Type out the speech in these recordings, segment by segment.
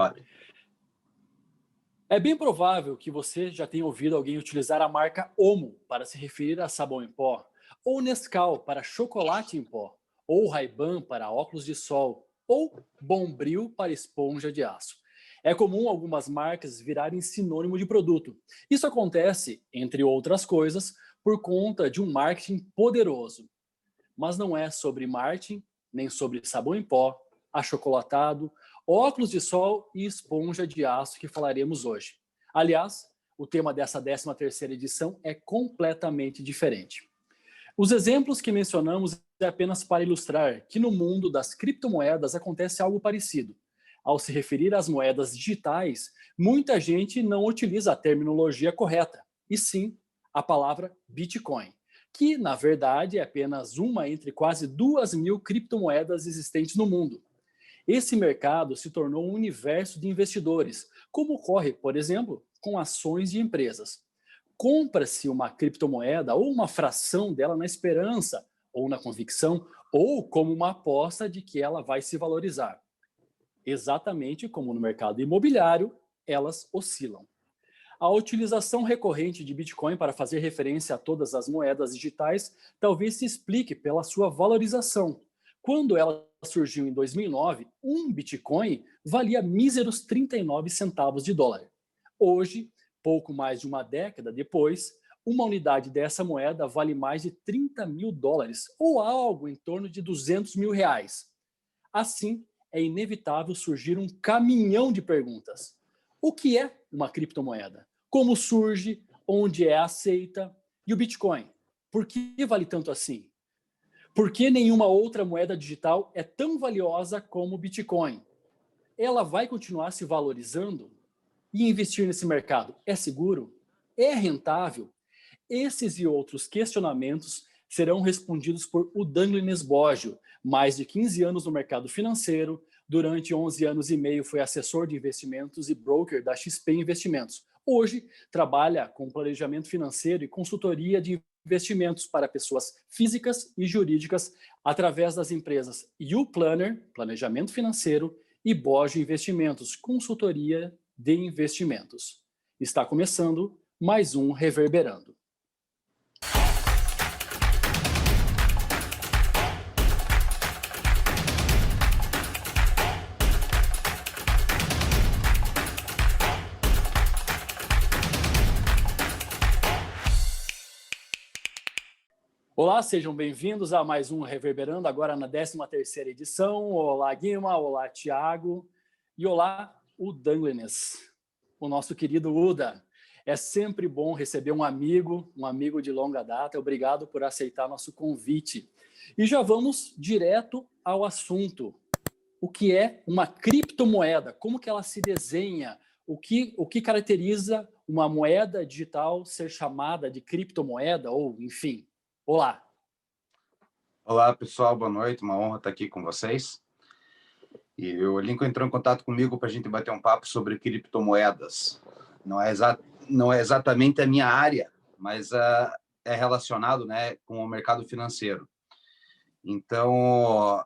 Fábio. É bem provável que você já tenha ouvido alguém utilizar a marca Omo para se referir a sabão em pó, ou Nescau para chocolate em pó, ou Ray-Ban para óculos de sol, ou Bombril para esponja de aço. É comum algumas marcas virarem sinônimo de produto. Isso acontece, entre outras coisas, por conta de um marketing poderoso. Mas não é sobre marketing, nem sobre sabão em pó, achocolatado, óculos de sol e esponja de aço que falaremos hoje. Aliás, o tema dessa 13ª edição é completamente diferente. Os exemplos que mencionamos é apenas para ilustrar que no mundo das criptomoedas acontece algo parecido. Ao se referir às moedas digitais, muita gente não utiliza a terminologia correta, e sim a palavra Bitcoin, que na verdade é apenas uma entre quase 2.000 criptomoedas existentes no mundo. Esse mercado se tornou um universo de investidores, como ocorre, por exemplo, com ações de empresas. Compra-se uma criptomoeda ou uma fração dela na esperança, ou na convicção, ou como uma aposta de que ela vai se valorizar. Exatamente como no mercado imobiliário, elas oscilam. A utilização recorrente de Bitcoin para fazer referência a todas as moedas digitais talvez se explique pela sua valorização. Quando ela surgiu em 2009, um Bitcoin valia míseros 39 centavos de dólar. Hoje, pouco mais de uma década depois, uma unidade dessa moeda vale mais de 30 mil dólares, ou algo em torno de 200 mil reais. Assim, é inevitável surgir um caminhão de perguntas. O que é uma criptomoeda? Como surge? Onde é aceita? E o Bitcoin? Por que vale tanto assim? Por que nenhuma outra moeda digital é tão valiosa como o Bitcoin? Ela vai continuar se valorizando? E investir nesse mercado é seguro? É rentável? Esses e outros questionamentos serão respondidos por Udanglenes Boggio, mais de 15 anos no mercado financeiro, durante 11 anos e meio foi assessor de investimentos e broker da XP Investimentos. Hoje, trabalha com planejamento financeiro e consultoria de investimentos para pessoas físicas e jurídicas através das empresas YouPlanner, planejamento financeiro, e Boggio Investimentos, consultoria de investimentos. Está começando mais um Reverberando. Olá, sejam bem-vindos a mais um Reverberando, agora na 13ª edição. Olá, Guima, olá, Thiago e olá, Udanglenes, o nosso querido Uda. É sempre bom receber um amigo de longa data. Obrigado por aceitar nosso convite. E já vamos direto ao assunto. O que é uma criptomoeda? Como que ela se desenha? O que caracteriza uma moeda digital ser chamada de criptomoeda ou, enfim... Olá. Olá, pessoal. Boa noite. Uma honra estar aqui com vocês. E o Lincoln entrou em contato comigo para a gente bater um papo sobre criptomoedas. Não é exatamente a minha área, mas é relacionado, né, com o mercado financeiro. Então,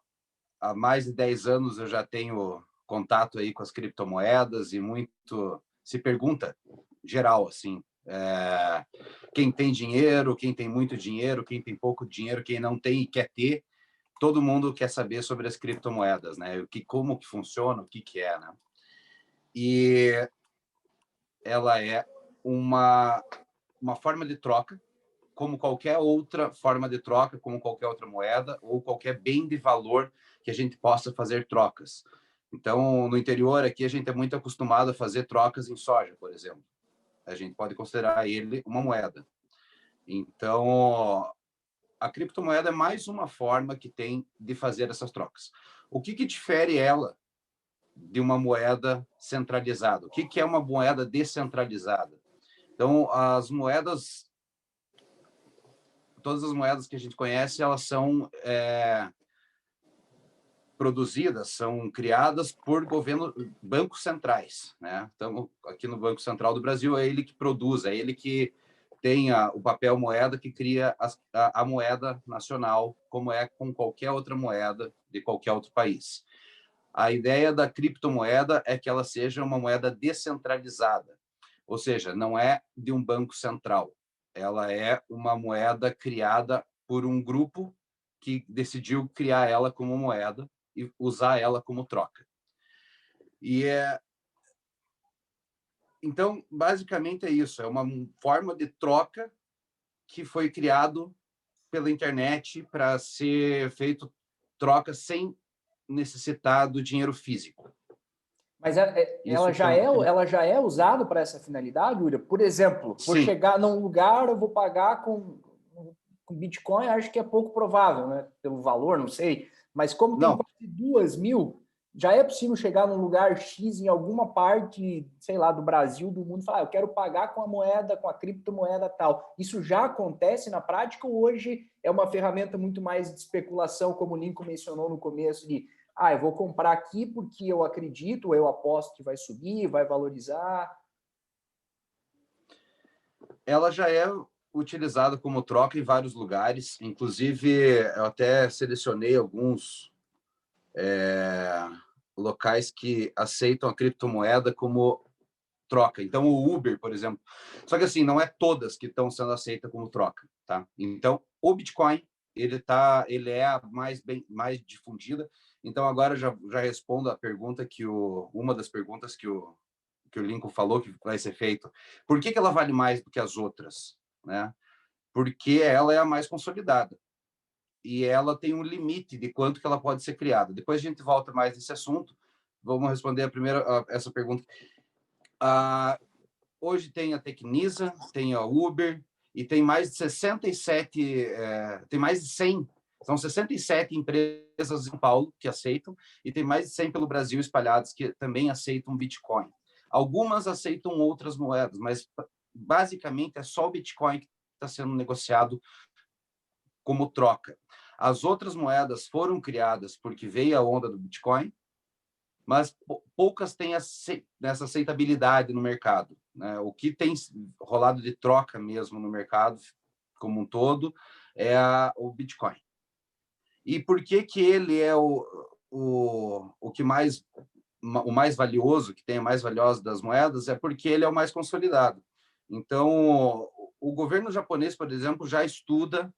há mais de 10 anos eu já tenho contato aí com as criptomoedas e muito se pergunta, geral, assim, quem tem dinheiro, quem tem muito dinheiro, quem tem pouco dinheiro, quem não tem e quer ter, todo mundo quer saber sobre as criptomoedas, né? Como que funciona, o que é, né? E ela é uma forma de troca, como qualquer outra forma de troca, como qualquer outra moeda ou qualquer bem de valor que a gente possa fazer trocas. Então, no interior aqui, a gente é muito acostumado a fazer trocas em soja, por exemplo. A gente pode considerar ele uma moeda. Então, a criptomoeda é mais uma forma que tem de fazer essas trocas. O que difere ela de uma moeda centralizada? O que é uma moeda descentralizada? Então, todas as moedas que a gente conhece, elas são produzidas, são criadas por bancos centrais, né? Então, aqui no Banco Central do Brasil, é ele que produz, é ele que tem o papel moeda que cria a moeda nacional, como é com qualquer outra moeda de qualquer outro país. A ideia da criptomoeda é que ela seja uma moeda descentralizada, ou seja, não é de um banco central. Ela é uma moeda criada por um grupo que decidiu criar ela como moeda e usar ela como troca. Então, basicamente é isso. É uma forma de troca que foi criado pela internet para ser feito troca sem necessitar do dinheiro físico. Mas ela já é usada para essa finalidade, Uriel? Por exemplo, vou chegar num lugar, eu vou pagar com Bitcoin, acho que é pouco provável, né? Pelo valor, não sei. Mas como tem quase 2.000, já é possível chegar num lugar X em alguma parte, sei lá, do Brasil, do mundo, e falar, eu quero pagar com a moeda, com a criptomoeda tal. Isso já acontece na prática ou hoje é uma ferramenta muito mais de especulação, como o Lincoln mencionou no começo, de eu vou comprar aqui porque eu acredito, eu aposto que vai subir, vai valorizar? Ela já é utilizada como troca em vários lugares. Inclusive, eu até selecionei alguns locais que aceitam a criptomoeda como troca. Então, o Uber, por exemplo. Só que, assim, não é todas que estão sendo aceitas como troca, tá? Então, o Bitcoin, ele é a mais difundida. Então, agora já respondo a pergunta uma das perguntas que o Lincoln falou que vai ser feito. Por que ela vale mais do que as outras, né? Porque ela é a mais consolidada e ela tem um limite de quanto que ela pode ser criada. Depois a gente volta mais nesse assunto. Vamos responder essa pergunta. Hoje tem a Tecnisa, tem a Uber e tem mais de 67, tem mais de 100. São 67 empresas em São Paulo que aceitam e tem mais de 100 pelo Brasil espalhadas que também aceitam Bitcoin. Algumas aceitam outras moedas, mas basicamente é só o Bitcoin que está sendo negociado como troca. As outras moedas foram criadas porque veio a onda do Bitcoin, mas poucas têm essa aceitabilidade no mercado, né? O que tem rolado de troca mesmo no mercado como um todo é o Bitcoin. E por que ele é o mais valioso, que tem a mais valiosa das moedas? É porque ele é o mais consolidado. Então, o governo japonês, por exemplo, já estuda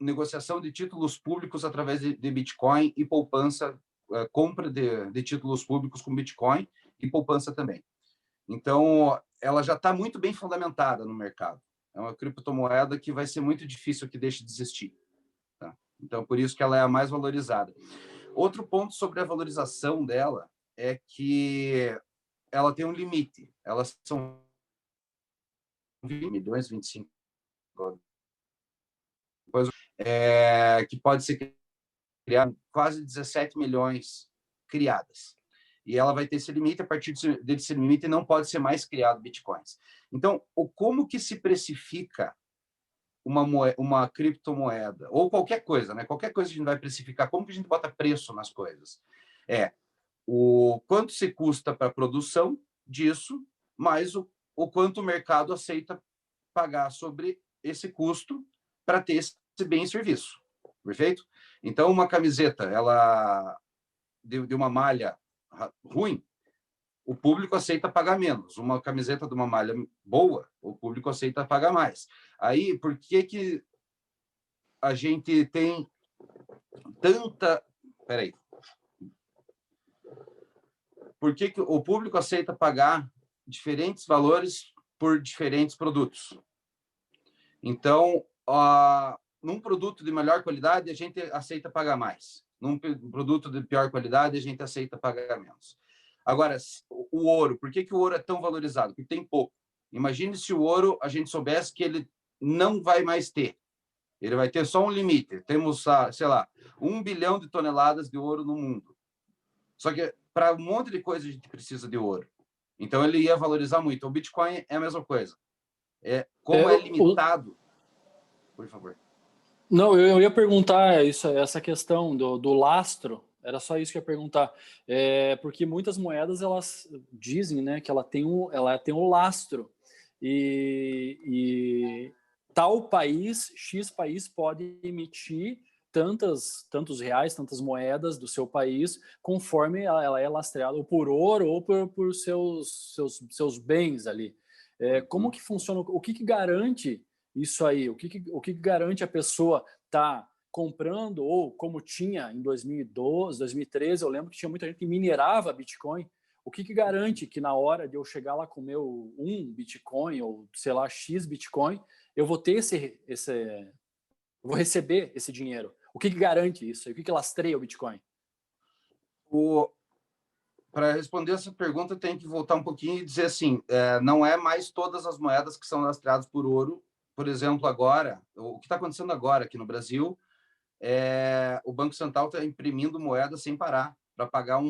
negociação de títulos públicos através de Bitcoin e poupança, compra de títulos públicos com Bitcoin e poupança também. Então, ela já está muito bem fundamentada no mercado. É uma criptomoeda que vai ser muito difícil que deixe de existir. Tá? Então, por isso que ela é a mais valorizada. Outro ponto sobre a valorização dela é que ela tem um limite. Elas são 20 milhões, 25 depois, que pode ser criado quase 17 milhões criadas. E ela vai ter esse limite, a partir desse limite não pode ser mais criado bitcoins. Então, como que se precifica uma criptomoeda? Ou qualquer coisa, né? Qualquer coisa que a gente vai precificar, como que a gente bota preço nas coisas? O quanto se custa para a produção disso, mais o quanto o mercado aceita pagar sobre esse custo para ter esse bem e serviço. Perfeito? Então, uma camiseta, ela de uma malha ruim, o público aceita pagar menos. Uma camiseta de uma malha boa, o público aceita pagar mais. Aí, por que a gente tem tanta... Peraí. Por que o público aceita pagar diferentes valores por diferentes produtos? Então, num produto de melhor qualidade, a gente aceita pagar mais. Num produto de pior qualidade, a gente aceita pagar menos. Agora, o ouro, por que o ouro é tão valorizado? Porque tem pouco. Imagine se o ouro, a gente soubesse que ele não vai mais ter. Ele vai ter só um limite. Temos, sei lá, 1 bilhão de toneladas de ouro no mundo. Só que para um monte de coisa a gente precisa de ouro. Então, ele ia valorizar muito. O Bitcoin é a mesma coisa. Como é limitado... Por favor. Não, eu ia perguntar essa questão do lastro. Era só isso que eu ia perguntar. Porque muitas moedas, elas dizem, né, que ela tem um lastro. E tal país, X país, pode emitir tantos reais, tantas moedas do seu país, conforme ela é lastreada ou por ouro ou por seus bens ali. Como que funciona? O que garante isso aí? O que garante a pessoa estar comprando, ou como tinha em 2012, 2013, eu lembro que tinha muita gente que minerava Bitcoin. O que garante que na hora de eu chegar lá com meu 1 Bitcoin ou, sei lá, X Bitcoin, eu vou ter eu vou receber esse dinheiro? O que garante isso? O que lastreia o Bitcoin? Para responder essa pergunta, eu tenho que voltar um pouquinho e dizer assim, não é mais todas as moedas que são lastreadas por ouro. Por exemplo, agora, o que está acontecendo agora aqui no Brasil, o Banco Central está imprimindo moeda sem parar para pagar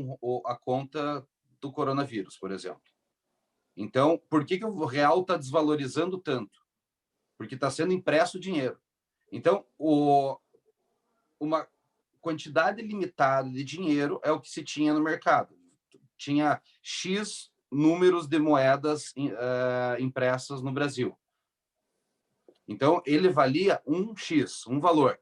a conta do coronavírus, por exemplo. Então, por que o real está desvalorizando tanto? Porque está sendo impresso dinheiro. Então, uma quantidade limitada de dinheiro é o que se tinha no mercado. Tinha X números de moedas impressas no Brasil. Então, ele valia um X, um valor.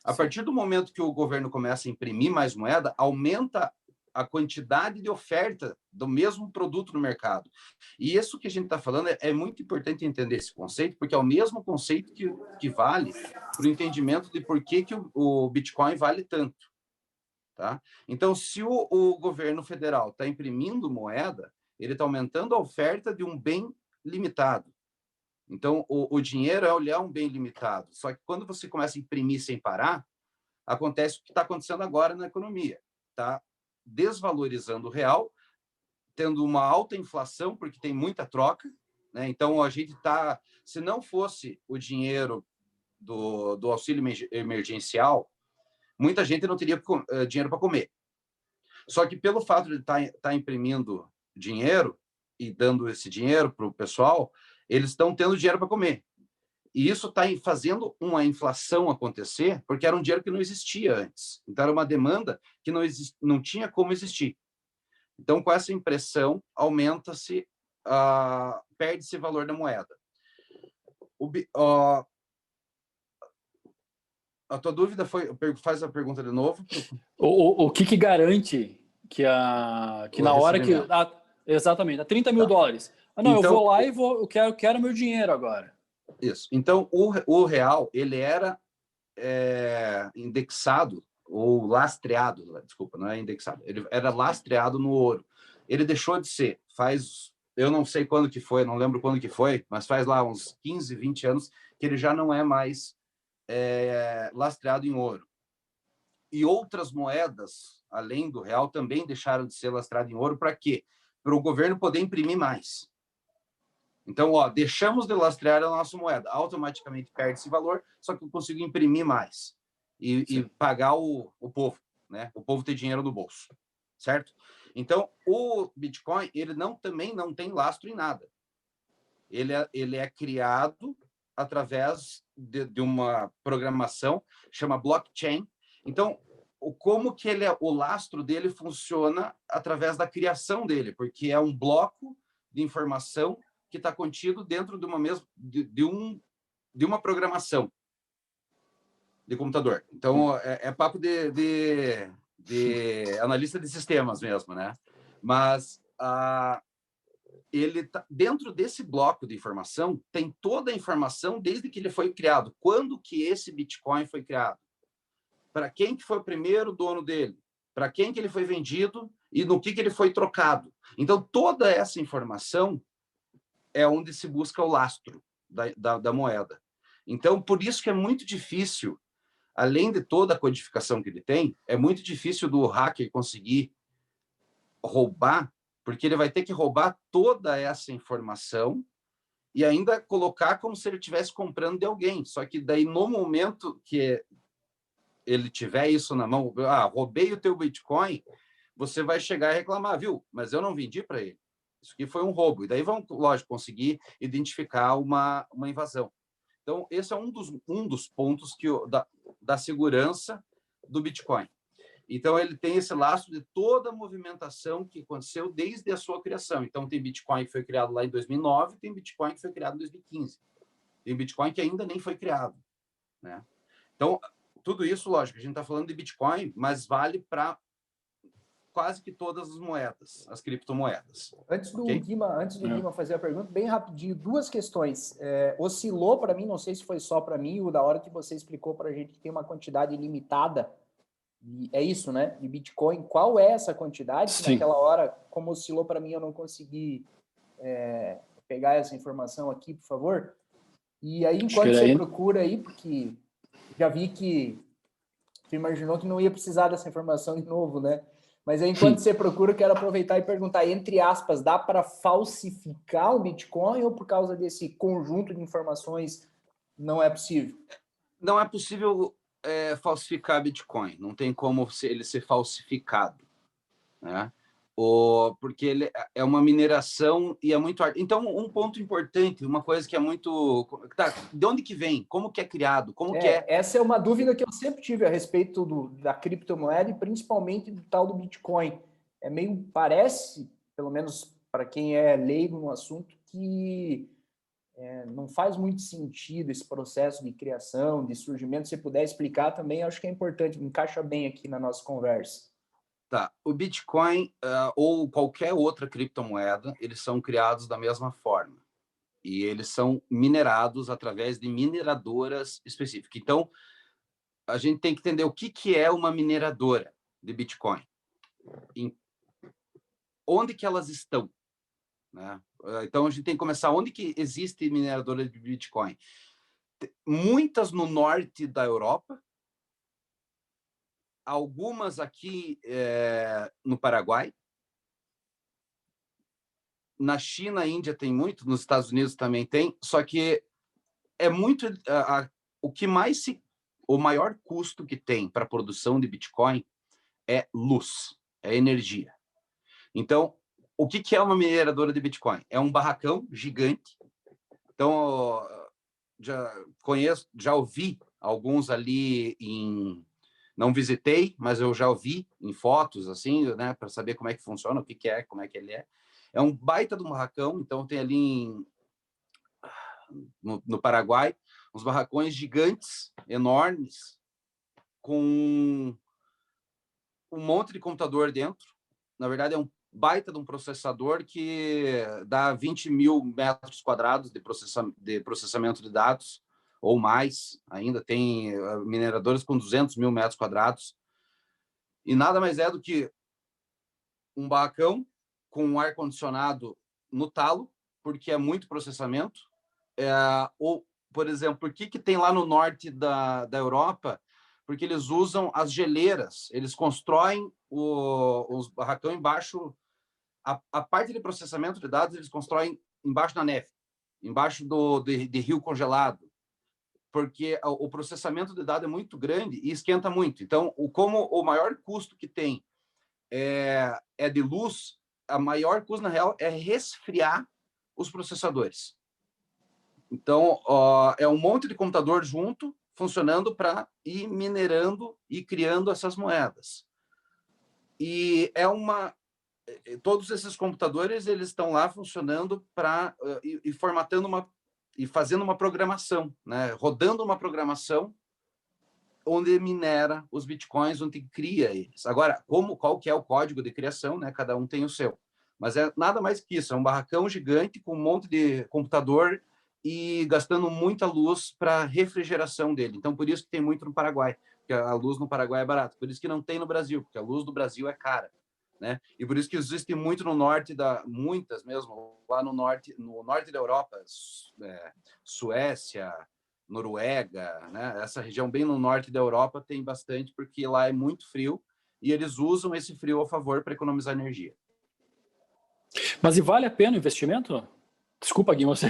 A partir do momento que o governo começa a imprimir mais moeda, aumenta a quantidade de oferta do mesmo produto no mercado. E isso que a gente está falando é muito importante entender esse conceito, porque é o mesmo conceito que vale para o entendimento de por que o Bitcoin vale tanto. Tá? Então, se o governo federal está imprimindo moeda, ele está aumentando a oferta de um bem limitado. Então, o dinheiro é um bem limitado. Só que quando você começa a imprimir sem parar, acontece o que está acontecendo agora na economia. Está desvalorizando o real, tendo uma alta inflação, porque tem muita troca. Né? Então, a gente está... Se não fosse o dinheiro do auxílio emergencial, muita gente não teria dinheiro para comer. Só que pelo fato de estar imprimindo dinheiro e dando esse dinheiro para o pessoal, eles estão tendo dinheiro para comer. E isso está fazendo uma inflação acontecer, porque era um dinheiro que não existia antes. Então, era uma demanda que não tinha como existir. Então, com essa impressão, aumenta-se, perde-se o valor da moeda. A tua dúvida foi... Faz a pergunta de novo. O que garante que na hora que... exatamente, a 30 mil dólares. Não, então, eu vou lá e eu quero meu dinheiro agora. Isso. Então, o real, ele era indexado ou lastreado, desculpa, não é indexado, ele era lastreado no ouro. Ele deixou de ser, eu não sei quando que foi, não lembro quando que foi, mas faz lá uns 15, 20 anos que ele já não é mais lastreado em ouro. E outras moedas, além do real, também deixaram de ser lastreadas em ouro. Para quê? Para o governo poder imprimir mais. Então, deixamos de lastrear a nossa moeda, automaticamente perde esse valor, só que eu consigo imprimir mais e pagar o povo, né? O povo ter dinheiro no bolso, certo? Então, o Bitcoin, ele também não tem lastro em nada. Ele é criado através de uma programação, chama blockchain. Então, como que o lastro dele funciona através da criação dele, porque é um bloco de informação que está contido dentro de uma programação de computador. Então, é papo de analista de sistemas mesmo, né? Mas ele dentro desse bloco de informação, tem toda a informação desde que ele foi criado. Quando que esse Bitcoin foi criado? Para quem que foi o primeiro dono dele? Para quem que ele foi vendido e no que ele foi trocado? Então, toda essa informação é onde se busca o lastro da moeda. Então, por isso que é muito difícil, além de toda a codificação que ele tem, é muito difícil do hacker conseguir roubar, porque ele vai ter que roubar toda essa informação e ainda colocar como se ele estivesse comprando de alguém. Só que daí, no momento que ele tiver isso na mão, roubei o teu Bitcoin, você vai chegar e reclamar, viu? Mas eu não vendi para ele. Isso aqui foi um roubo. E daí vão, lógico, conseguir identificar uma invasão. Então, esse é um dos pontos da segurança do Bitcoin. Então, ele tem esse lastro de toda a movimentação que aconteceu desde a sua criação. Então, tem Bitcoin que foi criado lá em 2009, tem Bitcoin que foi criado em 2015. Tem Bitcoin que ainda nem foi criado, né? Então, tudo isso, lógico, a gente está falando de Bitcoin, mas vale para quase que todas as moedas, as criptomoedas. Antes do okay? Guima fazer a pergunta, bem rapidinho, duas questões. Oscilou para mim, não sei se foi só para mim, ou da hora que você explicou para a gente que tem uma quantidade limitada, é isso, né? De Bitcoin. Qual é essa quantidade? Que naquela hora, como oscilou para mim, eu não consegui pegar essa informação aqui, por favor. E aí, enquanto você procura aí, porque já vi que você imaginou que não ia precisar dessa informação de novo, né? Mas aí, enquanto você procura, eu quero aproveitar e perguntar, entre aspas, dá para falsificar o Bitcoin ou por causa desse conjunto de informações não é possível? Não é possível falsificar Bitcoin. Não tem como ele ser falsificado, né? Porque ele é uma mineração e é muito... Então, um ponto importante, uma coisa que é muito... Tá, de onde que vem? Como que é criado? Como que é... Essa é uma dúvida que eu sempre tive a respeito da criptomoeda e principalmente do tal do Bitcoin. Parece, pelo menos para quem é leigo no assunto, que não faz muito sentido esse processo de criação, de surgimento. Se você puder explicar também, acho que é importante, encaixa bem aqui na nossa conversa. Tá, o Bitcoin ou qualquer outra criptomoeda, eles são criados da mesma forma. E eles são minerados através de mineradoras específicas. Então, a gente tem que entender o que é uma mineradora de Bitcoin. Onde que elas estão, né? Então, a gente tem que começar onde que existe mineradora de Bitcoin. Muitas no norte da Europa, algumas aqui no Paraguai, na China, Índia tem muito, nos Estados Unidos também tem, só que é muito... o maior custo que tem para a produção de Bitcoin é luz, é energia. Então, o que é uma mineradora de Bitcoin? É um barracão gigante. Então, já ouvi alguns ali não visitei, mas eu já ouvi em fotos, assim, né, para saber como é que funciona, o que é, como é que ele é. É um baita de um barracão, então tem ali no Paraguai uns barracões gigantes, enormes, com um monte de computador dentro. Na verdade, é um baita de um processador que dá 20 mil metros quadrados de processamento de dados, ou mais. Ainda tem mineradores com 200 mil metros quadrados. E nada mais é do que um barracão com um ar-condicionado no talo, porque é muito processamento. Ou, por exemplo, por que tem lá no norte da Europa? Porque eles usam as geleiras, eles constroem os barracão embaixo, a parte de processamento de dados eles constroem embaixo da neve, embaixo de rio congelado, porque o processamento de dados é muito grande e esquenta muito. Então, como o maior custo que tem é de luz, a maior custo, na real, é resfriar os processadores. Então, é um monte de computador junto, funcionando para ir minerando e criando essas moedas. E todos esses computadores, eles estão lá funcionando e formatando e fazendo uma programação, né? Rodando uma programação onde minera os bitcoins, onde cria eles. Agora, qual que é o código de criação, né? Cada um tem o seu. Mas é nada mais que isso, é um barracão gigante com um monte de computador e gastando muita luz para refrigeração dele. Então, por isso que tem muito no Paraguai, porque a luz no Paraguai é barata. Por isso que não tem no Brasil, porque a luz do Brasil é cara, né? E por isso que existe muito no norte muitas mesmo, lá no norte da Europa, Suécia, Noruega, né? Essa região bem no norte da Europa tem bastante, porque lá é muito frio e eles usam esse frio a favor para economizar energia. Mas e vale a pena o investimento? Desculpa, Gui, você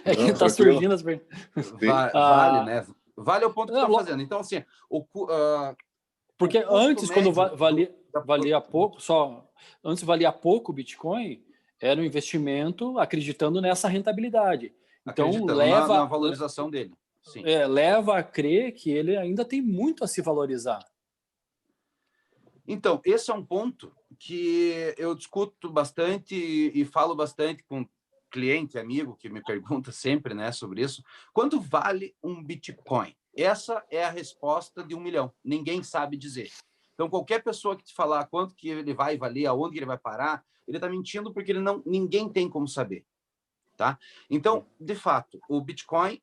é que está surgindo as vale, né? Vale o ponto que estão fazendo. Então, assim, porque antes, quando valia pouco, antes valia pouco o Bitcoin, era um investimento acreditando nessa rentabilidade. Então, leva na valorização dele. Sim. Leva a crer que ele ainda tem muito a se valorizar. Então, esse é um ponto que eu discuto bastante e falo bastante com cliente, amigo, que me pergunta sempre, né, sobre isso. Quanto vale um Bitcoin? Essa é a resposta de 1 milhão. Ninguém sabe dizer. Então, qualquer pessoa que te falar quanto que ele vai valer, aonde que ele vai parar, ele está mentindo porque ninguém tem como saber. Tá? Então, de fato, o Bitcoin,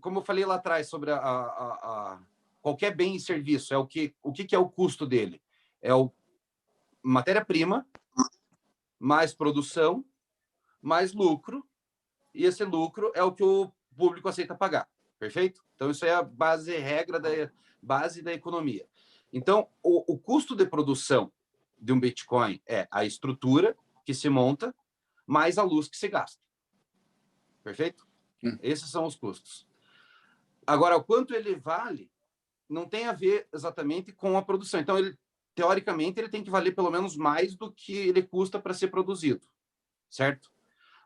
como eu falei lá atrás sobre qualquer bem e serviço, o que é o custo dele? É o matéria-prima, mais produção, mais lucro, e esse lucro é o que o público aceita pagar. Perfeito? Então, isso é a base da economia. Então, o custo de produção de um Bitcoin é a estrutura que se monta, mais a luz que se gasta. Perfeito? Esses são os custos. Agora, o quanto ele vale não tem a ver exatamente com a produção. Então, teoricamente, ele tem que valer pelo menos mais do que ele custa para ser produzido. Certo?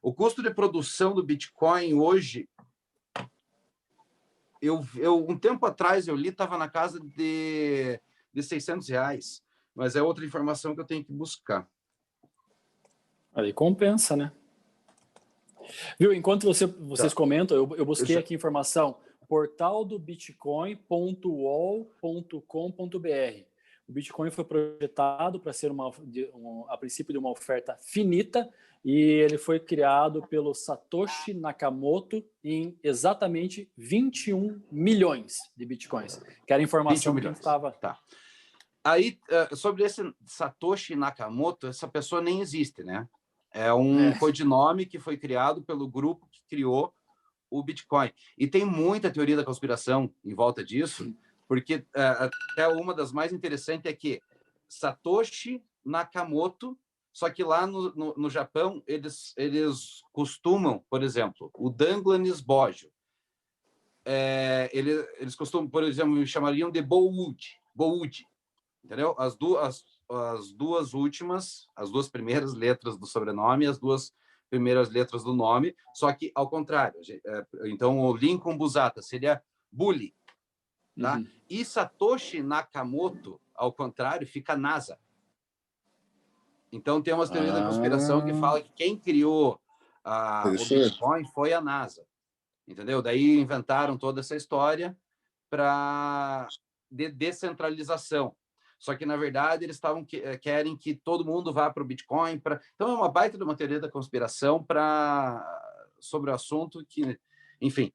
O custo de produção do Bitcoin hoje, um tempo atrás eu li, estava na casa de R$600, mas é outra informação que eu tenho que buscar. Aí compensa, né? Viu? Enquanto vocês comentam, eu busquei aqui informação, portaldobitcoin.wall.com.br. O Bitcoin foi projetado para ser a princípio de uma oferta finita, e ele foi criado pelo Satoshi Nakamoto em exatamente 21 milhões de Bitcoins, que era a informação que estava... Tá. Aí, sobre esse Satoshi Nakamoto, essa pessoa nem existe, né? É um codinome que foi criado pelo grupo que criou o Bitcoin. E tem muita teoria da conspiração em volta disso, porque até uma das mais interessantes é que Satoshi Nakamoto, só que lá no Japão, eles costumam, por exemplo, o Douglas Bojo, eles costumam, por exemplo, chamariam de Bowood, entendeu? As duas primeiras letras do sobrenome, as duas primeiras letras do nome, só que ao contrário. Então, o Lincoln Busata seria Bully, tá? E Satoshi Nakamoto, ao contrário, fica NASA. Então, tem umas teorias da conspiração que falam que quem criou o Bitcoin foi a NASA, entendeu? Daí inventaram toda essa história de descentralização. Só que, na verdade, eles querem que todo mundo vá para o Bitcoin. Então, é uma baita de uma teoria da conspiração sobre o assunto que, enfim,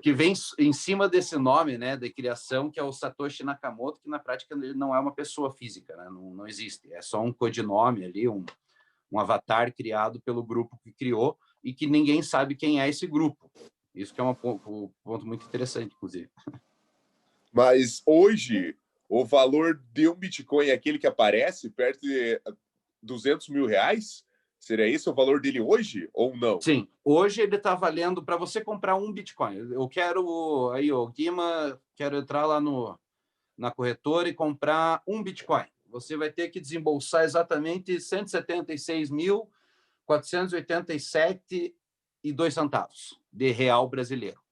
que vem em cima desse nome, né, de criação, que é o Satoshi Nakamoto, que, na prática, ele não é uma pessoa física, né? Não existe. É só um codinome ali, um avatar criado pelo grupo que criou e que ninguém sabe quem é esse grupo. Isso que é um ponto muito interessante, inclusive. Mas hoje, o valor de um Bitcoin é aquele que aparece perto de R$200 mil? Seria esse o valor dele hoje ou não? Sim, hoje ele está valendo para você comprar um Bitcoin. Eu quero, aí, Guima, quero entrar lá na corretora e comprar um Bitcoin. Você vai ter que desembolsar exatamente 176.487,02 centavos de real brasileiro.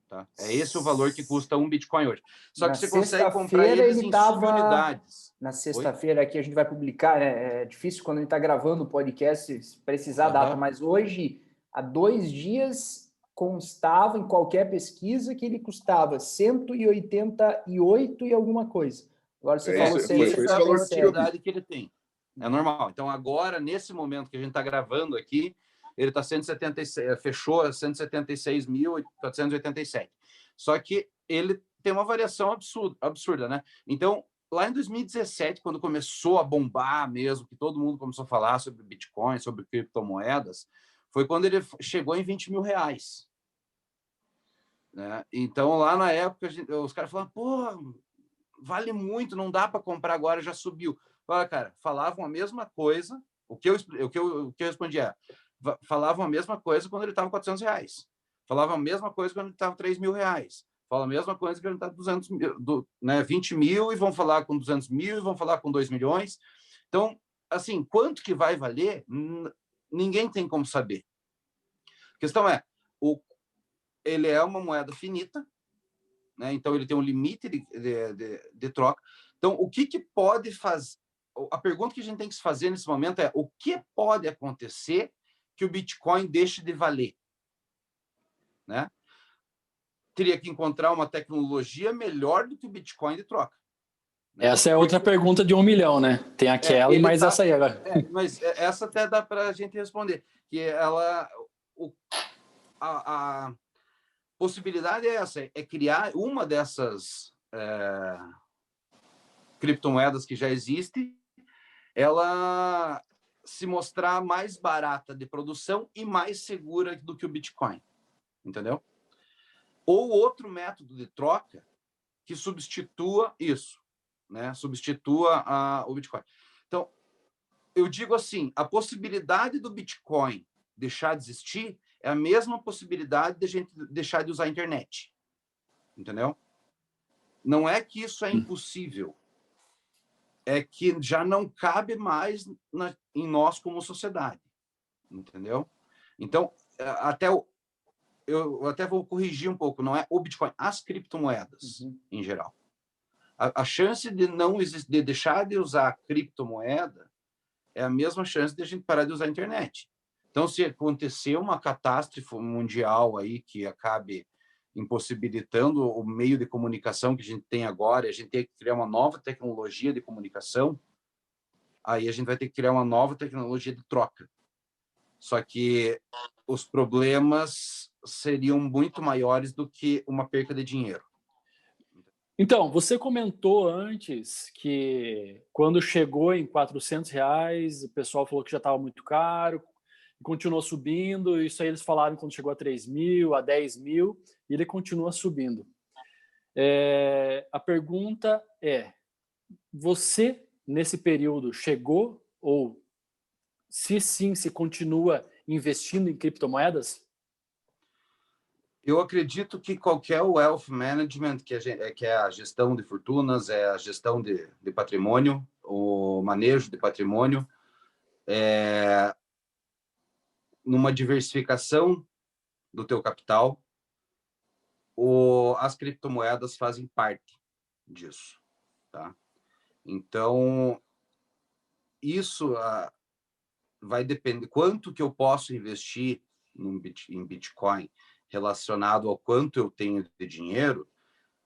Tá? É esse o valor que custa um Bitcoin hoje. Só que você consegue comprar eles em subunidades. Na sexta-feira aqui a gente vai publicar, né? É difícil quando a gente está gravando o podcast precisar a data, mas hoje, há 2 dias, constava em qualquer pesquisa que ele custava 188 e alguma coisa. Agora você falou 177 que ele tem. É normal. Então, agora, nesse momento que a gente está gravando aqui, ele está 176, fechou a 176.487. Só que ele tem uma variação absurda, né? Então, lá em 2017, quando começou a bombar mesmo, que todo mundo começou a falar sobre Bitcoin, sobre criptomoedas, foi quando ele chegou em R$20 mil. Né? Então, lá na época, os caras falavam, pô, vale muito, não dá para comprar agora, já subiu. Fala, cara, falavam a mesma coisa, o que eu respondi falavam a mesma coisa quando ele estava R$400. Falavam a mesma coisa quando ele estava R$3 mil. Falam a mesma coisa quando ele está 200 mil, né, 20 mil, e vão falar com 200 mil, e vão falar com 2 milhões. Então, assim, quanto que vai valer, ninguém tem como saber. A questão é, ele é uma moeda finita, né, então ele tem um limite de troca. Então, o que pode fazer? A pergunta que a gente tem que se fazer nesse momento é o que pode acontecer que o Bitcoin deixe de valer, né? teria que encontrar uma tecnologia melhor do que o Bitcoin de troca. Né? Essa é outra pergunta de 1 milhão, né? Tem aquela e mais essa aí agora. Mas essa até dá para a gente responder. Que a possibilidade é essa, é criar uma dessas criptomoedas que já existe, ela se mostrar mais barata de produção e mais segura do que o Bitcoin. Entendeu? Ou outro método de troca que substitua isso, né? Substitua o Bitcoin. Então, eu digo assim, a possibilidade do Bitcoin deixar de existir é a mesma possibilidade de a gente deixar de usar a internet. Entendeu? Não é que isso é impossível, é que já não cabe mais em nós como sociedade. Entendeu? Então, eu até vou corrigir um pouco, não é o Bitcoin, as criptomoedas em geral. A chance de de deixar de usar a criptomoeda é a mesma chance de a gente parar de usar a internet. Então, se acontecer uma catástrofe mundial aí que acabe impossibilitando o meio de comunicação que a gente tem agora, a gente tem que criar uma nova tecnologia de comunicação, aí a gente vai ter que criar uma nova tecnologia de troca. Só que os problemas seriam muito maiores do que uma perca de dinheiro. Então, você comentou antes que quando chegou em R$400, o pessoal falou que já estava muito caro, continuou subindo. Isso aí eles falaram quando chegou a 3 mil, a 10 mil, e ele continua subindo. A pergunta é, você, nesse período, chegou ou, se sim, se continua investindo em criptomoedas? Eu acredito que qualquer wealth management, que é a gestão de fortunas, é a gestão de patrimônio, o manejo de patrimônio, numa diversificação do teu capital, as criptomoedas fazem parte disso. Tá? Então, isso vai depender quanto que eu posso investir em Bitcoin relacionado ao quanto eu tenho de dinheiro,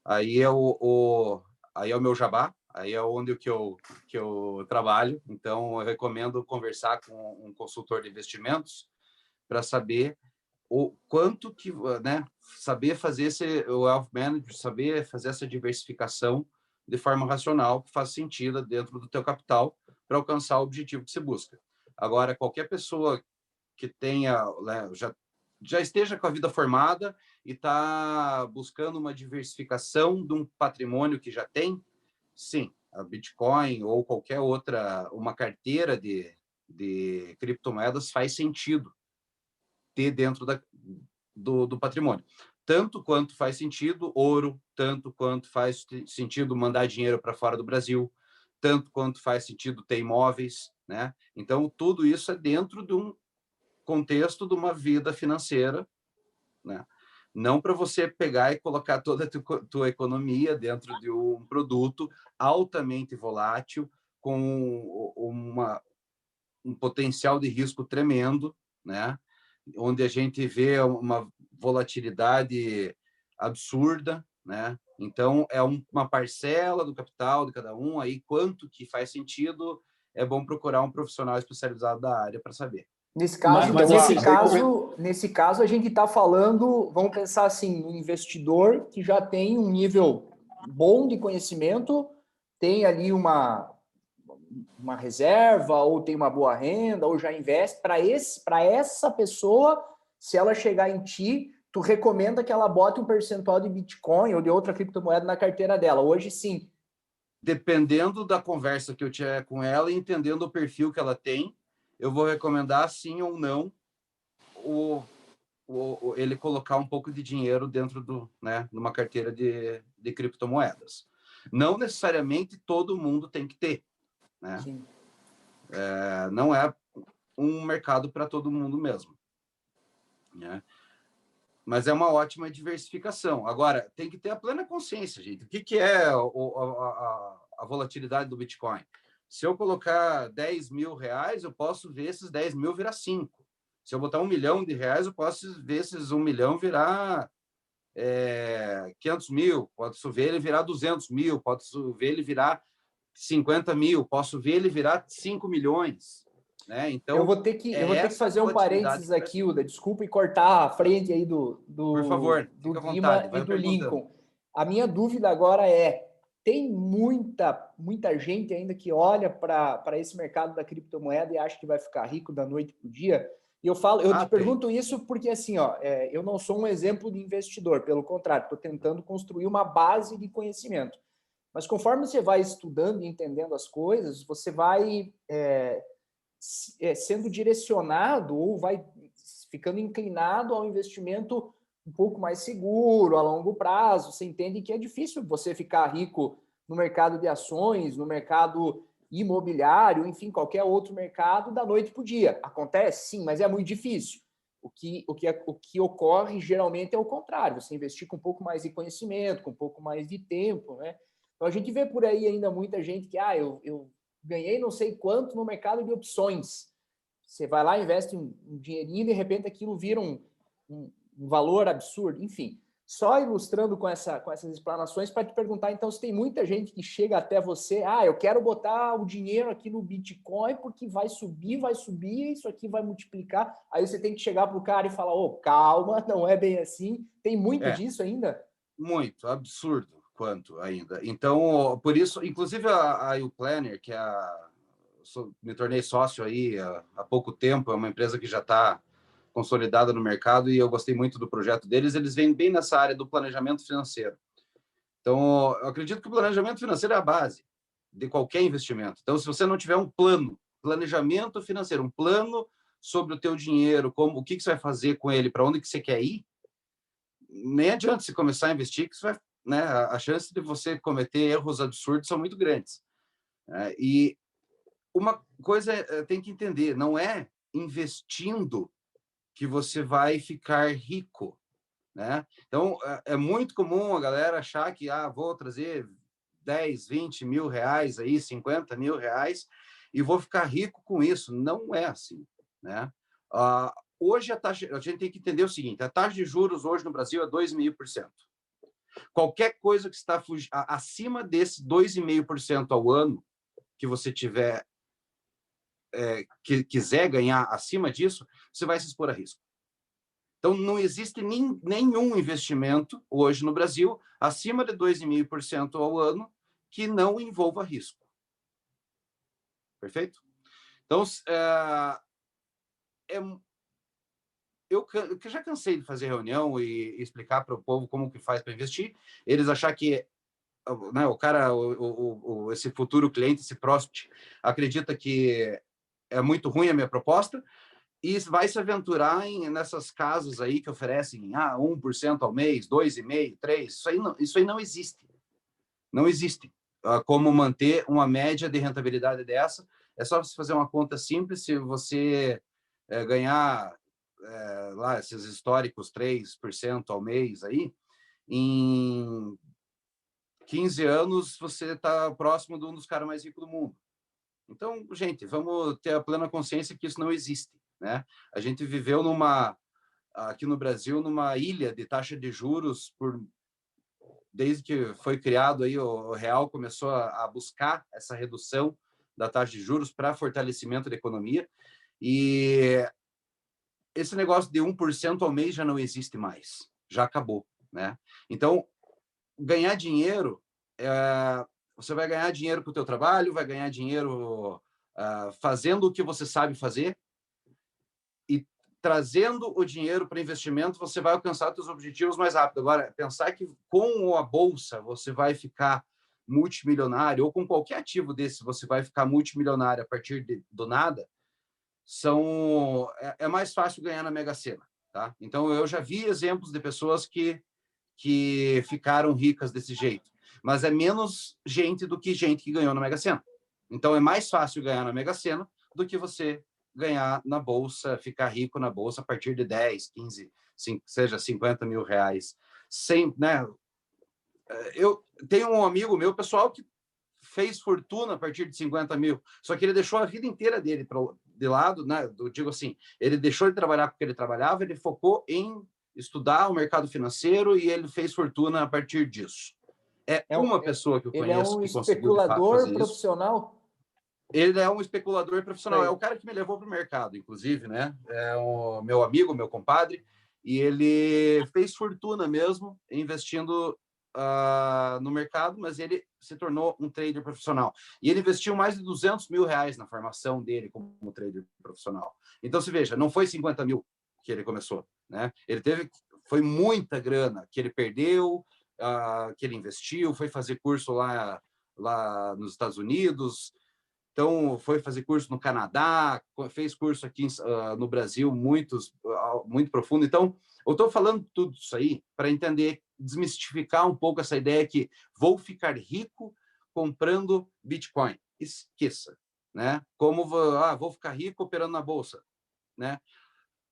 aí é o meu jabá, aí é onde que eu trabalho. Então, eu recomendo conversar com um consultor de investimentos para saber o quanto que, né, saber fazer esse wealth management, saber fazer essa diversificação de forma racional, que faz sentido dentro do teu capital para alcançar o objetivo que se busca. Agora, qualquer pessoa que tenha, né, já esteja com a vida formada e está buscando uma diversificação de um patrimônio que já tem, sim, a Bitcoin ou qualquer outra, uma carteira de criptomoedas faz sentido ter dentro do patrimônio. Tanto quanto faz sentido ouro, tanto quanto faz sentido mandar dinheiro para fora do Brasil, tanto quanto faz sentido ter imóveis, né? Então, tudo isso é dentro de um contexto de uma vida financeira, né? Não para você pegar e colocar toda a tua economia dentro de um produto altamente volátil, com um potencial de risco tremendo, né? Onde a gente vê uma volatilidade absurda, né? Então, é uma parcela do capital de cada um, aí quanto que faz sentido, é bom procurar um profissional especializado da área para saber. Nesse caso, a gente está falando, vamos pensar assim, um investidor que já tem um nível bom de conhecimento, tem ali uma reserva, ou tem uma boa renda, ou já investe. Para essa pessoa, se ela chegar em ti, tu recomenda que ela bote um percentual de Bitcoin ou de outra criptomoeda na carteira dela. Hoje, sim. Dependendo da conversa que eu tiver com ela e entendendo o perfil que ela tem, eu vou recomendar sim ou não ele colocar um pouco de dinheiro dentro numa carteira de criptomoedas. Não necessariamente todo mundo tem que ter, né? Não é um mercado para todo mundo mesmo, né? Mas é uma ótima diversificação. Agora, tem que ter a plena consciência, gente. O que é a volatilidade do Bitcoin? Se eu colocar 10 mil reais, eu posso ver esses 10 mil virar 5. Se eu botar R$1 milhão, eu posso ver esses 1 milhão virar 500 mil, posso ver ele virar 200 mil, posso ver ele virar 50 mil, posso ver ele virar 5 milhões. Né? Então, eu vou ter que fazer um parênteses aqui, Uda, desculpa, e cortar a frente aí do Por favor, do fica à Guima vontade, e do Lincoln. A minha dúvida agora tem muita gente ainda que olha para esse mercado da criptomoeda e acha que vai ficar rico da noite para o dia? E eu te pergunto isso porque, assim, eu não sou um exemplo de investidor, pelo contrário, estou tentando construir uma base de conhecimento. Mas conforme você vai estudando e entendendo as coisas, você vai sendo direcionado ou vai ficando inclinado ao investimento um pouco mais seguro, a longo prazo. Você entende que é difícil você ficar rico no mercado de ações, no mercado imobiliário, enfim, qualquer outro mercado da noite para o dia. Acontece? Sim, mas é muito difícil. O que ocorre geralmente é o contrário, você investir com um pouco mais de conhecimento, com um pouco mais de tempo, né? Então a gente vê por aí ainda muita gente que eu ganhei não sei quanto no mercado de opções. Você vai lá, investe um dinheirinho e de repente aquilo vira um valor absurdo. Enfim, só ilustrando com essas explanações para te perguntar, então, se tem muita gente que chega até você, eu quero botar o dinheiro aqui no Bitcoin porque vai subir, isso aqui vai multiplicar. Aí você tem que chegar para o cara e falar, calma, não é bem assim. Tem muito disso ainda? Muito, absurdo quanto ainda. Então, por isso, inclusive a YouPlanner, que me tornei sócio aí há pouco tempo, é uma empresa que já está consolidada no mercado e eu gostei muito do projeto deles. Eles vêm bem nessa área do planejamento financeiro. Então, eu acredito que o planejamento financeiro é a base de qualquer investimento. Então, se você não tiver um planejamento financeiro, um plano sobre o teu dinheiro, o que você vai fazer com ele, para onde que você quer ir, nem adianta você começar a investir, que você vai, né, a chance de você cometer erros absurdos são muito grandes. E uma coisa tem que entender, não é investindo que você vai ficar rico, né? Então, é muito comum a galera achar que vou trazer 10, 20 mil reais, aí, 50 mil reais, e vou ficar rico com isso. Não é assim, né? Hoje, a gente tem que entender o seguinte, a taxa de juros hoje no Brasil é 2,5%. Qualquer coisa que está acima desse 2,5% ao ano, que você tiver, que quiser ganhar acima disso, você vai se expor a risco. Então, não existe nenhum investimento hoje no Brasil acima de 2,5% ao ano que não envolva risco. Perfeito? Então, eu já cansei de fazer reunião e explicar para o povo como que faz para investir. Eles achar que o cara, esse futuro cliente, esse prospect, acredita que é muito ruim a minha proposta e vai se aventurar nessas casas aí que oferecem 1% ao mês, 2,5%, 3%. Isso aí não existe. Não existe. Como manter uma média de rentabilidade dessa. É só você fazer uma conta simples. Se você ganhar lá esses históricos 3% ao mês aí, em 15 anos você está próximo de um dos caras mais ricos do mundo. Então, gente, vamos ter a plena consciência que isso não existe, né? A gente viveu aqui no Brasil, numa ilha de taxa de juros desde que foi criado aí o real começou a buscar essa redução da taxa de juros para fortalecimento da economia, e esse negócio de 1% ao mês já não existe mais, já acabou, né? Então, ganhar dinheiro, você vai ganhar dinheiro com o teu trabalho, vai ganhar dinheiro fazendo o que você sabe fazer, e trazendo o dinheiro para investimento, você vai alcançar seus objetivos mais rápido. Agora, pensar que com a bolsa você vai ficar multimilionário, ou com qualquer ativo desse você vai ficar multimilionário a partir do nada, é mais fácil ganhar na Mega Sena, tá? Então, eu já vi exemplos de pessoas que ficaram ricas desse jeito, mas é menos gente do que gente que ganhou na Mega Sena. Então, é mais fácil ganhar na Mega Sena do que você ganhar na bolsa, ficar rico na bolsa a partir de 10, 15, seja 50 mil reais. Né? Eu tenho um amigo meu, pessoal, que fez fortuna a partir de 50 mil, só que ele deixou a vida inteira dele de lado, né? Digo assim, ele deixou de trabalhar porque ele trabalhava, ele focou em estudar o mercado financeiro e ele fez fortuna a partir disso. É uma pessoa que eu conheço que conseguiu de fato fazer isso. Ele é um especulador profissional? Ele é um especulador profissional. Sei. É o cara que me levou para o mercado, inclusive, né? É o meu amigo, meu compadre, e ele fez fortuna mesmo investindo no mercado, mas ele se tornou um trader profissional. E ele investiu mais de 200 mil reais na formação dele como trader profissional. Então, se veja, não foi 50 mil que ele começou, né? Foi muita grana que ele perdeu, que ele investiu, foi fazer curso lá nos Estados Unidos, então foi fazer curso no Canadá, fez curso aqui no Brasil muito profundo. Então, eu estou falando tudo isso aí para entender, desmistificar um pouco essa ideia que vou ficar rico comprando Bitcoin. Esqueça, né? Como vou ficar rico operando na bolsa, né?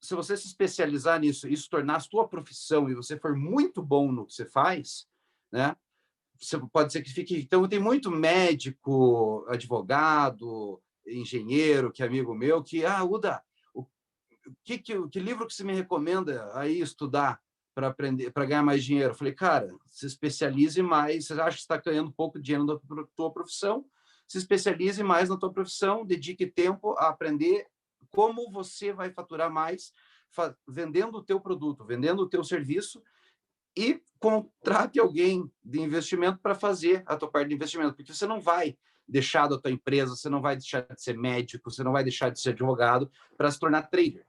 Se você se especializar nisso, isso tornar a sua profissão e você for muito bom no que você faz, né? Você pode ser que fique... Então, tem muito médico, advogado, engenheiro, que é amigo meu, que, Uda, que livro que você me recomenda aí estudar para aprender, para ganhar mais dinheiro? Eu falei, cara, se especialize mais. Você acha que está ganhando pouco dinheiro na tua profissão? Se especialize mais na tua profissão, dedique tempo a aprender como você vai faturar mais vendendo o teu produto, vendendo o teu serviço, e contrate alguém de investimento para fazer a tua parte de investimento, porque você não vai deixar da tua empresa, você não vai deixar de ser médico, você não vai deixar de ser advogado para se tornar trader.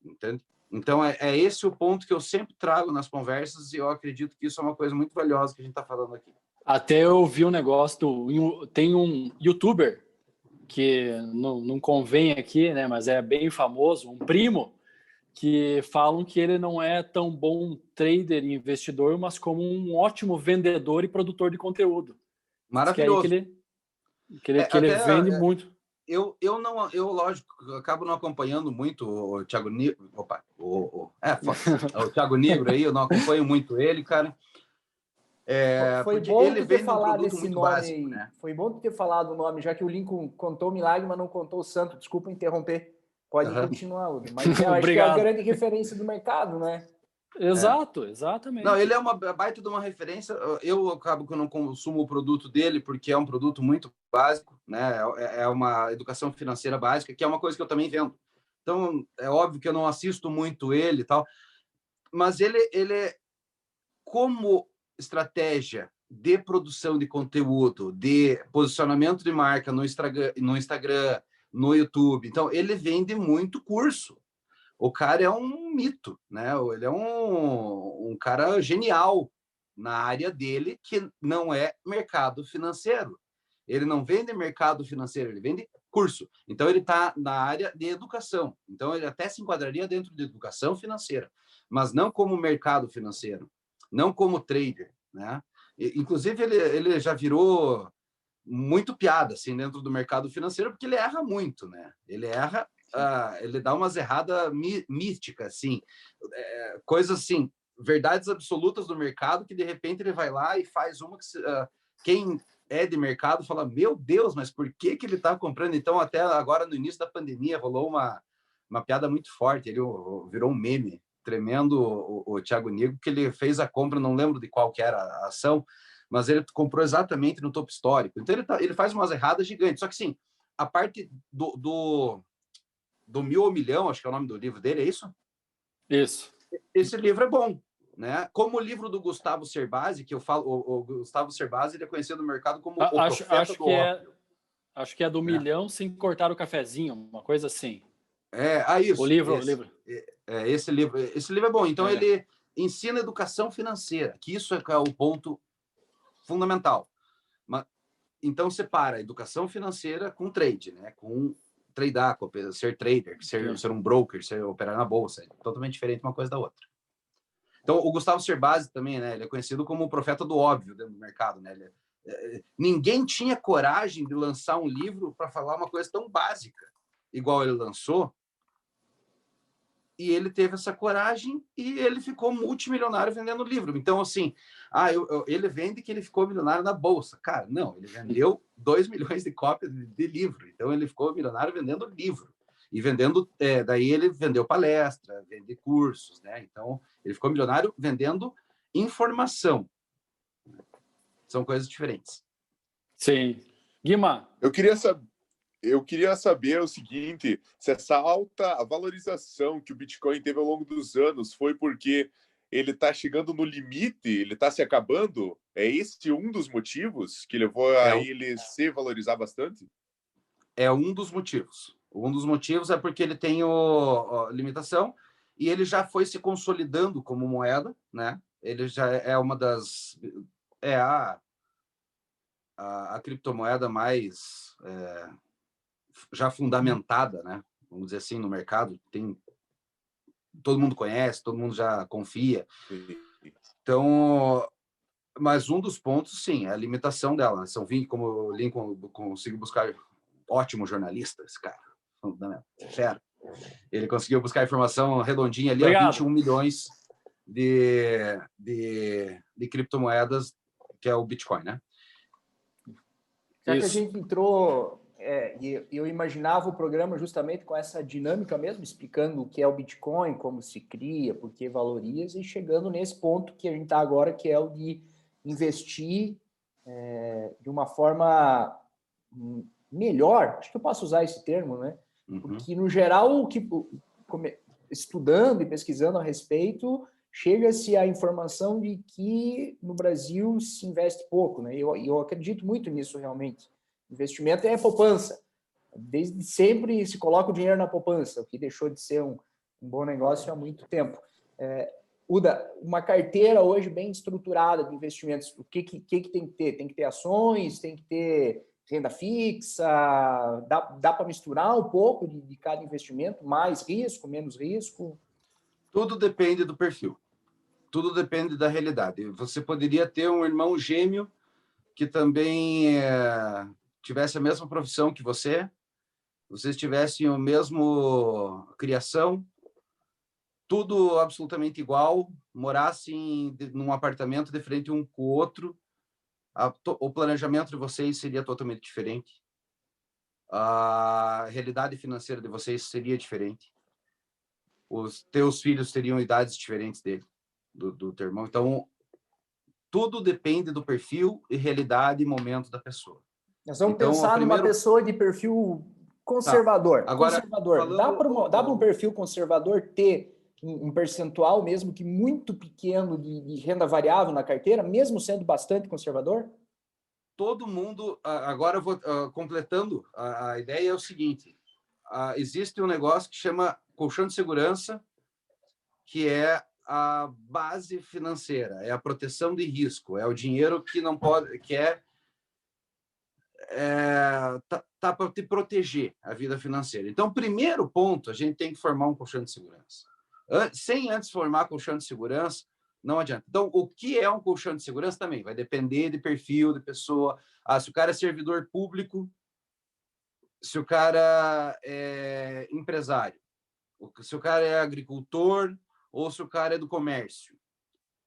Entende? Então, é esse o ponto que eu sempre trago nas conversas, e eu acredito que isso é uma coisa muito valiosa que a gente está falando aqui. Até eu vi um negócio, tem um youtuber que não convém aqui, né, mas é bem famoso, um primo, que falam que ele não é tão bom trader e investidor, mas como um ótimo vendedor e produtor de conteúdo. Maravilhoso. Que ele vende muito. Eu, lógico, acabo não acompanhando muito o Thiago Negro. Opa, o Thiago Negro aí, eu não acompanho muito ele, cara. Foi bom ele ter falado esse muito nome básico, aí. né? Foi bom ter falado o nome, já que o Lincoln contou o milagre, mas não contou o santo. Desculpa interromper. Pode continuar, Uda. Mas eu acho que é a grande referência do mercado, né? Exato, exatamente. Não, ele é uma baita de uma referência. Eu acabo que eu não consumo o produto dele porque é um produto muito básico, né? É uma educação financeira básica, que é uma coisa que eu também vendo. Então, é óbvio que eu não assisto muito ele e tal, mas ele como estratégia de produção de conteúdo, de posicionamento de marca no Instagram, no YouTube. Então, ele vende muito curso. O cara é um mito, né? Ele é um cara genial na área dele, que não é mercado financeiro. Ele não vende mercado financeiro, ele vende curso. Então, ele está na área de educação. Então, ele até se enquadraria dentro de educação financeira, mas não como mercado financeiro, não como trader, né? Inclusive, ele já virou muito piada assim dentro do mercado financeiro, porque ele erra muito, né? Ele erra, ele dá umas erradas místicas, assim, coisas assim, verdades absolutas do mercado, que de repente ele vai lá e faz uma que quem é de mercado fala, meu Deus, mas por que ele está comprando? Então, até agora, no início da pandemia, rolou uma piada muito forte, ele virou um meme tremendo, o Thiago Negro, que ele fez a compra, não lembro de qual que era a ação, mas ele comprou exatamente no topo histórico. Então, ele faz umas erradas gigantes. Só que, sim, a parte do 1000 ao milhão, acho que é o nome do livro dele, é isso? Isso. Esse livro é bom, né? Como o livro do Gustavo Cerbasi, que eu falo, o Gustavo Cerbasi, ele é conhecido no mercado como o profeta do ópio. Acho que é do milhão sem cortar o cafezinho, uma coisa assim. Isso. O livro. Esse livro é bom. Então, ele ensina educação financeira, que isso é o ponto fundamental. Então, separa a educação financeira com trade, né? Com tradear, ser trader, ser um broker, operar na bolsa. É totalmente diferente uma coisa da outra. Então, o Gustavo Cerbasi também, né? Ele é conhecido como o profeta do óbvio dentro do mercado, né? Ninguém tinha coragem de lançar um livro para falar uma coisa tão básica, igual ele lançou. E ele teve essa coragem e ele ficou multimilionário vendendo livro. Então, assim, ele vende que ele ficou milionário na bolsa. Cara, não, ele vendeu 2 milhões de cópias de livro. Então, ele ficou milionário vendendo livro. E vendendo, daí ele vendeu palestra, vende cursos, né? Então, ele ficou milionário vendendo informação. São coisas diferentes. Sim. Guima. Eu queria saber o seguinte, se essa alta valorização que o Bitcoin teve ao longo dos anos foi porque ele está chegando no limite, ele está se acabando? É esse um dos motivos que levou a ele se valorizar bastante? É um dos motivos. Um dos motivos é porque ele tem limitação e ele já foi se consolidando como moeda, né? Ele já é uma das... É a criptomoeda mais já fundamentada, né? Vamos dizer assim, no mercado. Todo mundo conhece, todo mundo já confia. Então, mas um dos pontos, sim, é a limitação dela. Né? São 20, como o Lincoln conseguiu buscar, ótimo jornalista, esse cara, fera. Ele conseguiu buscar informação redondinha ali, a 21 milhões de criptomoedas, que é o Bitcoin, né? Já que a gente entrou, e eu imaginava o programa justamente com essa dinâmica mesmo, explicando o que é o Bitcoin, como se cria, por que valoriza, e chegando nesse ponto que a gente está agora, que é o de investir de uma forma melhor, acho que eu posso usar esse termo, né? Porque, no geral, estudando e pesquisando a respeito, chega-se à informação de que no Brasil se investe pouco, né? Eu acredito muito nisso, realmente. Investimento é poupança. Desde sempre se coloca o dinheiro na poupança, o que deixou de ser um bom negócio há muito tempo. Uda, uma carteira hoje bem estruturada de investimentos, o que tem que ter? Tem que ter ações, tem que ter renda fixa, dá para misturar um pouco de cada investimento, mais risco, menos risco? Tudo depende do perfil. Tudo depende da realidade. Você poderia ter um irmão gêmeo que também tivesse a mesma profissão que vocês tivessem a mesma criação, tudo absolutamente igual, morassem num apartamento de frente um com o outro, o planejamento de vocês seria totalmente diferente. A realidade financeira de vocês seria diferente. Os teus filhos teriam idades diferentes dele, do teu irmão. Então, tudo depende do perfil e realidade e momento da pessoa. Nós vamos pensar numa pessoa de perfil conservador. Tá. Agora, conservador. Dá para um perfil conservador ter um percentual, mesmo que muito pequeno, de renda variável na carteira, mesmo sendo bastante conservador? Todo mundo... Agora, eu vou completando. A ideia é o seguinte. Existe um negócio que chama colchão de segurança, que é a base financeira, é a proteção de risco, é o dinheiro que não pode... que tá para te proteger a vida financeira. Então, primeiro ponto, a gente tem que formar um colchão de segurança. Sem antes formar colchão de segurança, não adianta. Então, o que é um colchão de segurança também vai depender de perfil, de pessoa. Se o cara é servidor público, se o cara é empresário, se o cara é agricultor ou se o cara é do comércio.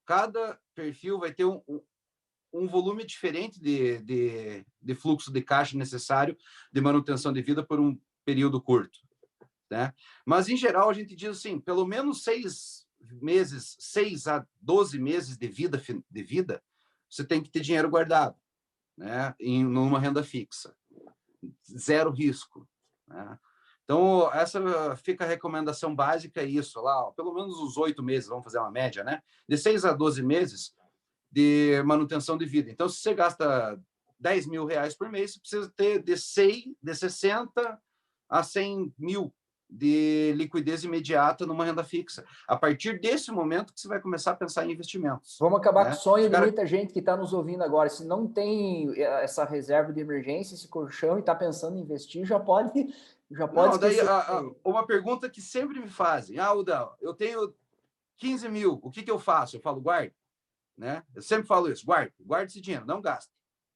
Cada perfil vai ter um volume diferente de fluxo de caixa necessário de manutenção de vida por um período curto, né? Mas, em geral, a gente diz assim, pelo menos 6 a 12 meses de vida, você tem que ter dinheiro guardado, né? Numa renda fixa. Zero risco, né? Então, essa fica a recomendação básica, é isso, lá, pelo menos os 8 meses, vamos fazer uma média, né? De 6 a 12 meses, de manutenção de vida. Então, se você gasta 10 mil reais por mês, você precisa ter de 60 a 100 mil de liquidez imediata numa renda fixa. A partir desse momento que você vai começar a pensar em investimentos. Vamos acabar com o sonho de muita gente que está nos ouvindo agora. Se não tem essa reserva de emergência, esse colchão, e está pensando em investir, já pode não, daí, uma pergunta que sempre me fazem. Udal, eu tenho 15 mil, o que eu faço? Eu falo, guarde. Né? Eu sempre falo isso, guarde esse dinheiro, não gaste.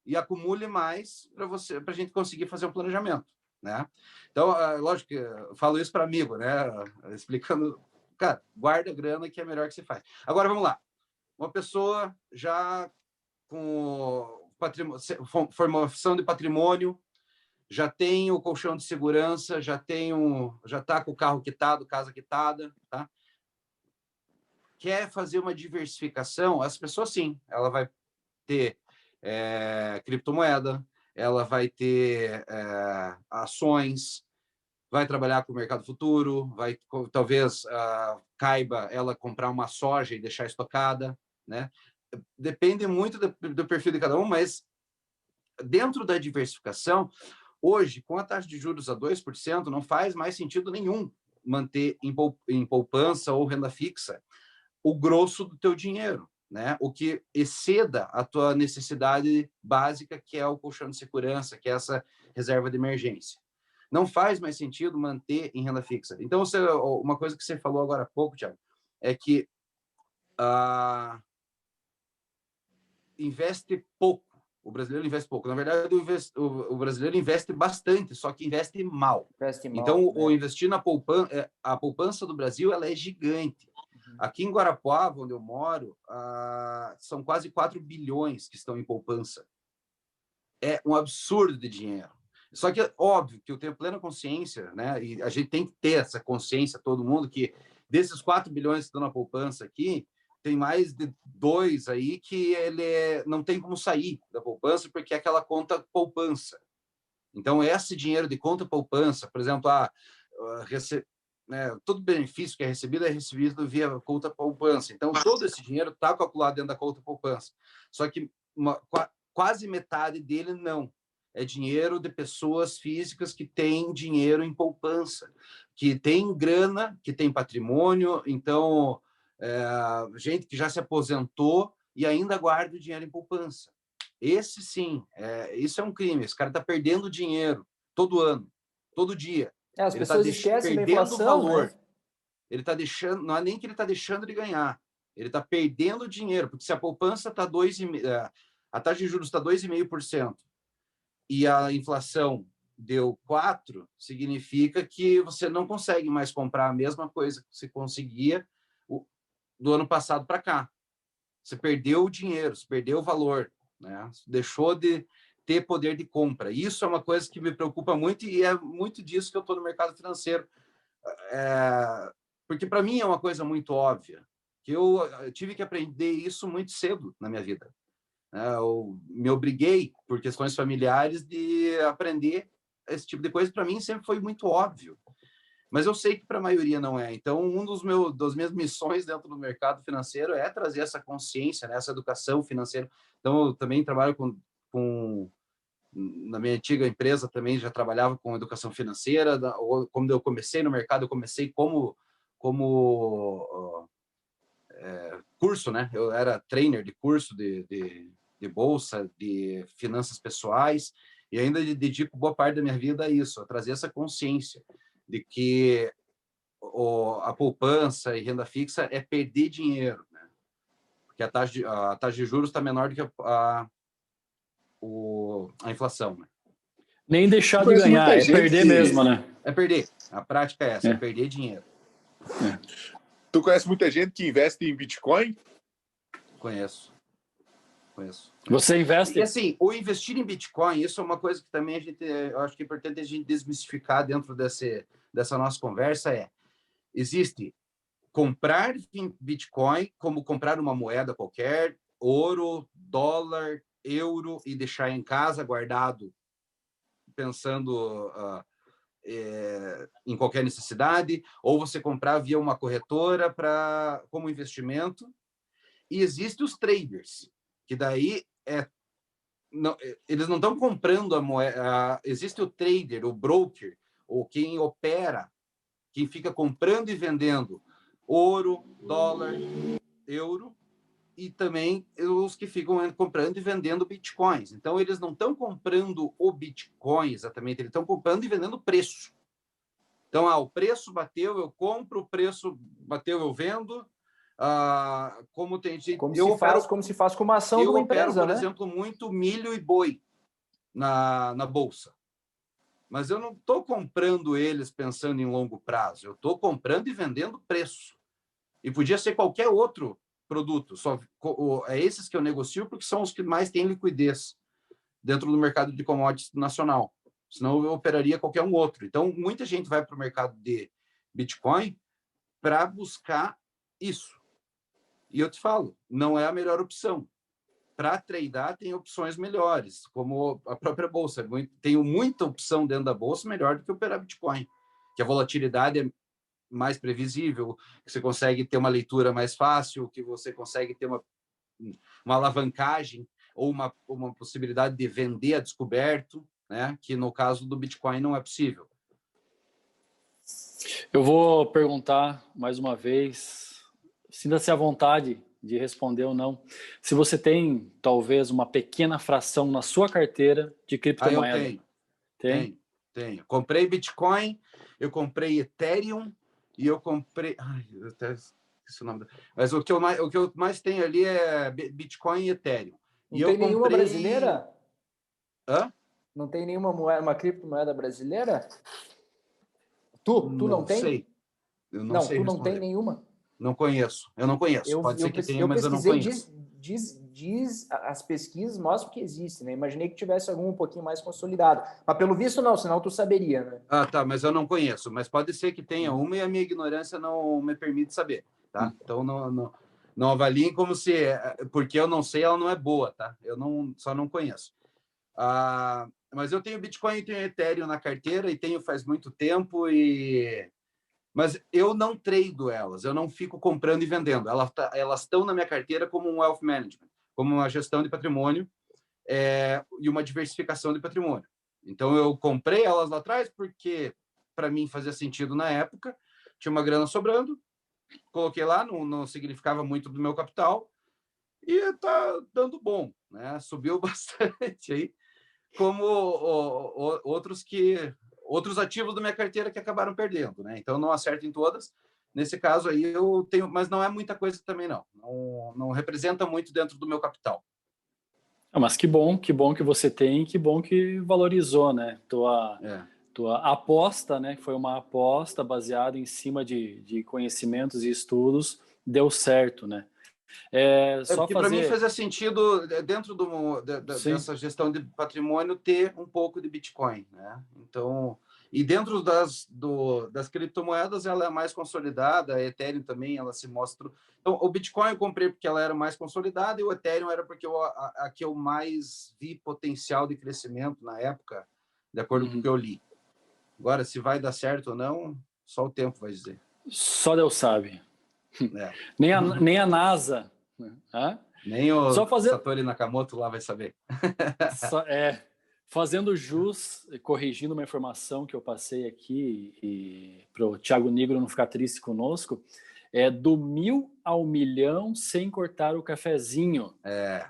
E acumule mais para a gente conseguir fazer um planejamento. Né? Então, lógico que eu falo isso para amigo, né? Explicando, cara, guarda a grana que é melhor que você faz. Agora, vamos lá. Uma pessoa já com formação de patrimônio, já tem o colchão de segurança, já está com o carro quitado, casa quitada, tá? Quer fazer uma diversificação? As pessoas, sim, ela vai ter criptomoeda, ela vai ter ações, vai trabalhar com o mercado futuro, talvez caiba ela comprar uma soja e deixar estocada, né? Depende muito do perfil de cada um, mas dentro da diversificação, hoje, com a taxa de juros a 2%, não faz mais sentido nenhum manter em poupança ou renda fixa o grosso do teu dinheiro, né? O que exceda a tua necessidade básica, que é o colchão de segurança, que é essa reserva de emergência. Não faz mais sentido manter em renda fixa. Então, uma coisa que você falou agora há pouco, Thiago, é que investe pouco. O brasileiro investe pouco. Na verdade, o brasileiro investe bastante, só que investe mal. Então, o investir na poupança, a poupança do Brasil, ela é gigante. Aqui em Guarapuava, onde eu moro, são quase 4 bilhões que estão em poupança. É um absurdo de dinheiro. Só que é óbvio que eu tenho plena consciência, né? E a gente tem que ter essa consciência, todo mundo, que desses 4 bilhões que estão na poupança aqui, tem mais de 2 aí que não tem como sair da poupança, porque é aquela conta poupança. Então, esse dinheiro de conta poupança, por exemplo, todo benefício que é recebido via conta poupança. Então, todo esse dinheiro está calculado dentro da conta poupança. Só que quase metade dele não. É dinheiro de pessoas físicas que têm dinheiro em poupança, que tem grana, que tem patrimônio. Então, gente que já se aposentou e ainda guarda o dinheiro em poupança. Esse, sim, isso é um crime. Esse cara está perdendo dinheiro todo ano, todo dia. As pessoas esquecem da inflação, valor. Né? Ele está deixando, não é nem que ele está deixando de ganhar, ele está perdendo dinheiro, porque se a poupança está 2,5%, a taxa de juros está 2,5%, e a inflação deu 4%, significa que você não consegue mais comprar a mesma coisa que você conseguia do ano passado para cá. Você perdeu o dinheiro, você perdeu o valor, né? Deixou de ter poder de compra. Isso é uma coisa que me preocupa muito, e é muito disso que eu estou no mercado financeiro. Porque para mim é uma coisa muito óbvia, que eu tive que aprender isso muito cedo na minha vida. Eu me obriguei, por questões familiares, de aprender esse tipo de coisa. Para mim sempre foi muito óbvio, mas eu sei que para a maioria não é. Então, das minhas missões dentro do mercado financeiro é trazer essa consciência, né, essa educação financeira. Então, eu também trabalho na minha antiga empresa, também já trabalhava com educação financeira. Quando eu comecei no mercado, eu comecei como curso, né? Eu era trainer de curso de bolsa, de finanças pessoais, e ainda dedico boa parte da minha vida a isso, a trazer essa consciência de que a poupança e renda fixa é perder dinheiro, né? Porque a taxa de juros está menor do que a inflação, né? Nem deixar de ganhar, é perder mesmo, né? É perder. A prática é essa, é perder dinheiro. Tu conhece muita gente que investe em Bitcoin? Conheço. Você investe? E assim, o investir em Bitcoin, isso é uma coisa que também eu acho que é importante a gente desmistificar dentro dessa nossa conversa. Existe comprar Bitcoin como comprar uma moeda qualquer, ouro, dólar, euro, e deixar em casa guardado, pensando em qualquer necessidade, ou você comprar via uma corretora como investimento. E existem os traders, que daí eles não estão comprando a moeda. Existe o trader, o broker, ou quem opera, quem fica comprando e vendendo ouro, dólar, euro, e também os que ficam comprando e vendendo bitcoins. Então, eles não estão comprando o bitcoin exatamente, eles estão comprando e vendendo preço. Então, o preço bateu, eu compro, o preço bateu, eu vendo. Como tem gente, como se faz com uma ação de uma empresa, por exemplo, muito milho e boi na bolsa. Mas eu não estou comprando eles pensando em longo prazo. Eu estou comprando e vendendo preço. E podia ser qualquer outro produto. É esses que eu negocio porque são os que mais têm liquidez dentro do mercado de commodities nacional. senão eu operaria qualquer um outro. Então, muita gente vai para o mercado de Bitcoin para buscar isso. E eu te falo, não é a melhor opção. Para tradear, tem opções melhores, como a própria Bolsa. Tenho muita opção dentro da Bolsa melhor do que operar Bitcoin, que a volatilidade é mais previsível, que você consegue ter uma leitura mais fácil, que você consegue ter uma alavancagem ou uma possibilidade de vender a descoberto, né? Que no caso do Bitcoin não é possível. Eu vou perguntar mais uma vez, sinta-se à vontade de responder ou não, se você tem talvez uma pequena fração na sua carteira de criptomoeda. Eu tenho. Comprei Bitcoin, eu comprei Ethereum e eu comprei... Ai, eu até esqueci o nome. Mas o que eu mais tenho ali é Bitcoin e Ethereum. Não tem nenhuma brasileira? Hã? Não tem nenhuma moeda, uma criptomoeda brasileira? Tu não tem? Sei. Eu não sei tu não responder. tem nenhuma? Não conheço. Eu não conheço. Pode ser que tenha, mas eu não conheço. As pesquisas mostram que existe, né? Imaginei que tivesse algum um pouquinho mais consolidado. Mas pelo visto não, senão tu saberia, né? Ah, tá, mas eu não conheço. Mas pode ser que tenha uma e a minha ignorância não me permite saber, tá? Então não avaliem como se... Porque eu não sei, ela não é boa, tá? Eu só não conheço. Mas eu tenho Bitcoin e tenho Ethereum na carteira e tenho faz muito tempo mas eu não trado elas, eu não fico comprando e vendendo. Elas estão na minha carteira como um wealth management, como uma gestão de patrimônio e uma diversificação de patrimônio. Então, eu comprei elas lá atrás porque, para mim, fazia sentido na época, tinha uma grana sobrando, coloquei lá, não significava muito do meu capital, e está dando bom, né? Subiu bastante aí, como outros ativos da minha carteira que acabaram perdendo, né? Então, não acerto em todas. Nesse caso aí, eu tenho... Mas não é muita coisa também, não. Não representa muito dentro do meu capital. Mas que bom que você tem, que bom que valorizou, né? Tua aposta, né? Que foi uma aposta baseada em cima de conhecimentos e estudos, deu certo, né? Porque para mim fazia sentido, dentro dessa gestão de patrimônio, ter um pouco de Bitcoin, né? Então, e dentro das criptomoedas, ela é mais consolidada, a Ethereum também, ela se mostra... Então, o Bitcoin eu comprei porque ela era mais consolidada e o Ethereum era porque a que eu mais vi potencial de crescimento na época, de acordo com o que eu li. Agora, se vai dar certo ou não, só o tempo vai dizer. Só Deus sabe. Nem a NASA... Nem o Satoshi Nakamoto lá vai saber. Fazendo jus, corrigindo uma informação que eu passei aqui e para o Thiago Nigro não ficar triste conosco, do 1.000 ao 1 milhão sem cortar o cafezinho. Era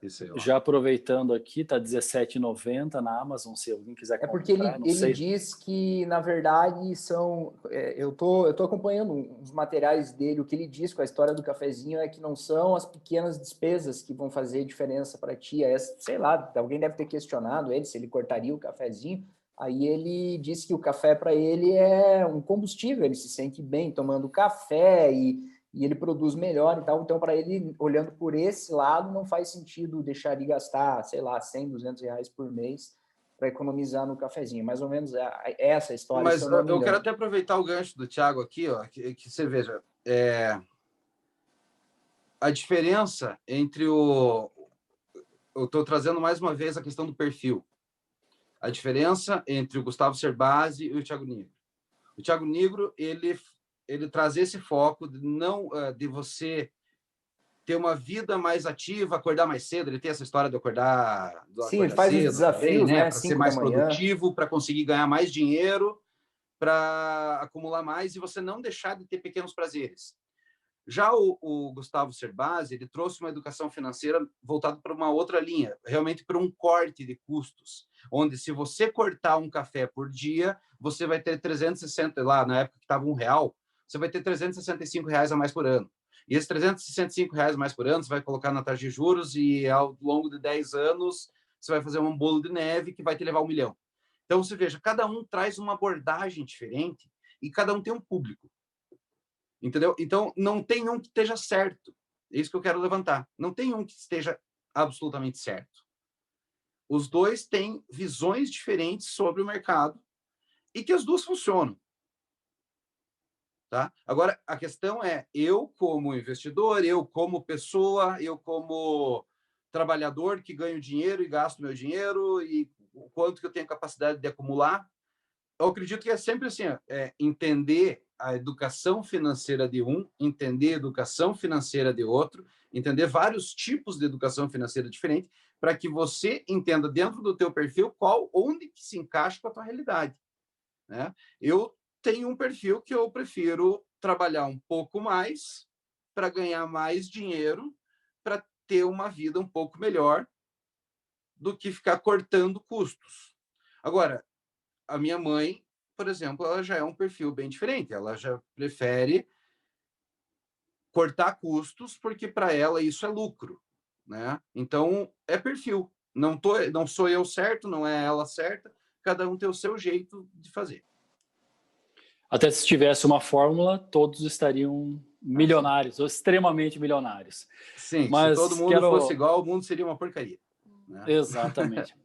isso aí. Já aproveitando aqui, tá R$17,90 na Amazon, se alguém quiser comprar. Porque ele diz que, na verdade, são... eu tô acompanhando uns materiais dele, o que ele diz com a história do cafezinho é que não são as pequenas despesas que vão fazer diferença para ti. Sei lá, alguém deve ter questionado ele se ele cortaria o cafezinho. Aí ele disse que o café para ele é um combustível, ele se sente bem tomando café e ele produz melhor e tal. Então, para ele, olhando por esse lado, não faz sentido deixar de gastar, sei lá, 100, R$200 por mês para economizar no cafezinho. Mais ou menos essa história. Mas eu quero até aproveitar o gancho do Thiago aqui, ó, que você veja. A diferença entre eu estou trazendo mais uma vez a questão do perfil. A diferença entre o Gustavo Cerbasi e o Thiago Nigro. O Thiago Nigro, ele traz esse foco de você ter uma vida mais ativa, acordar mais cedo. Ele tem essa história de acordar Sim, ele faz cedo, os desafios, né? Para ser mais produtivo, para conseguir ganhar mais dinheiro, para acumular mais e você não deixar de ter pequenos prazeres. Já o Gustavo Cerbasi, ele trouxe uma educação financeira voltada para uma outra linha, realmente para um corte de custos, onde se você cortar um café por dia, você vai ter 360, lá na época que estava R$1, você vai ter R$365 a mais por ano. E esses R$365 a mais por ano, você vai colocar na taxa de juros e ao longo de 10 anos, você vai fazer um bolo de neve que vai te levar 1 milhão. Então, você veja, cada um traz uma abordagem diferente e cada um tem um público. Entendeu? Então, não tem um que esteja certo. É isso que eu quero levantar. Não tem um que esteja absolutamente certo. os dois têm visões diferentes sobre o mercado e que as duas funcionam. Tá? Agora, a questão é, eu como investidor, eu como pessoa, eu como trabalhador que ganho dinheiro e gasto meu dinheiro e o quanto que eu tenho capacidade de acumular, eu acredito que é sempre assim, entender a educação financeira de um, entender a educação financeira de outro, entender vários tipos de educação financeira diferente, para que você entenda dentro do teu perfil onde que se encaixa com a tua realidade. Né? Eu tenho um perfil que eu prefiro trabalhar um pouco mais para ganhar mais dinheiro, para ter uma vida um pouco melhor do que ficar cortando custos. Agora, a minha mãe, por exemplo, ela já é um perfil bem diferente. Ela já prefere cortar custos porque para ela isso é lucro, né? Então é perfil. Não sou eu certo, não é ela certa. Cada um tem o seu jeito de fazer. Até se tivesse uma fórmula, todos estariam milionários, ou extremamente milionários. Sim, mas se todo mundo fosse igual, o mundo seria uma porcaria. Né? Exatamente.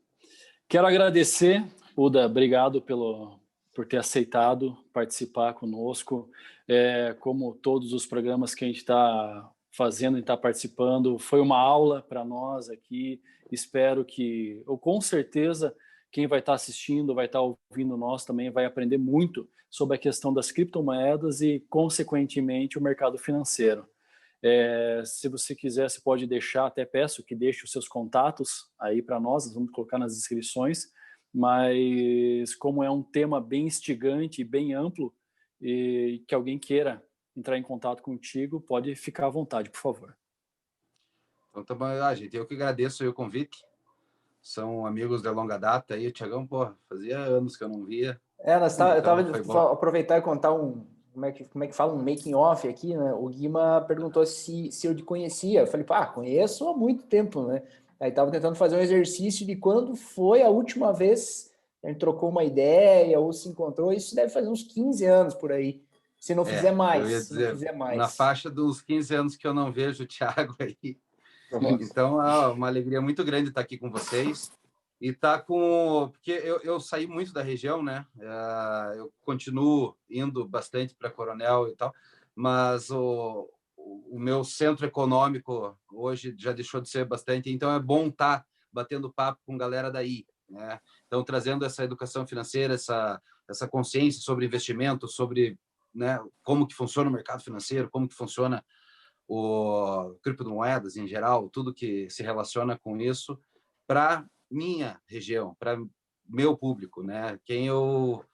Quero agradecer, Uda, obrigado por ter aceitado participar conosco. Como todos os programas que a gente está fazendo e está participando, foi uma aula para nós aqui. Espero que, ou com certeza, quem vai estar assistindo, vai estar ouvindo nós também, vai aprender muito sobre a questão das criptomoedas e, consequentemente, o mercado financeiro. Se você quiser, você pode deixar, até peço que deixe os seus contatos aí para nós vamos colocar nas descrições, mas como é um tema bem instigante e bem amplo, e que alguém queira entrar em contato contigo, pode ficar à vontade, por favor. Então, tá bom, gente, eu que agradeço o convite. São amigos de longa data aí, o Thiagão, fazia anos que eu não via. Eu tava aproveitar e contar como é que fala, um making off aqui, né? O Guima perguntou se eu te conhecia. Eu falei, conheço há muito tempo, né? Aí tava tentando fazer um exercício de quando foi a última vez que a gente trocou uma ideia ou se encontrou. Isso deve fazer uns 15 anos por aí. Se não fizer mais. Eu ia dizer, na faixa dos 15 anos que eu não vejo o Thiago aí. Então, é uma alegria muito grande estar aqui com vocês. E porque eu saí muito da região, né? Eu continuo indo bastante para Coronel e tal, mas o meu centro econômico hoje já deixou de ser bastante, então é bom estar batendo papo com galera daí, né? Então, trazendo essa educação financeira, essa consciência sobre investimento, sobre, né, como que funciona o mercado financeiro, como que funciona o criptomoedas em geral, tudo que se relaciona com isso, para minha região, para meu público, né? O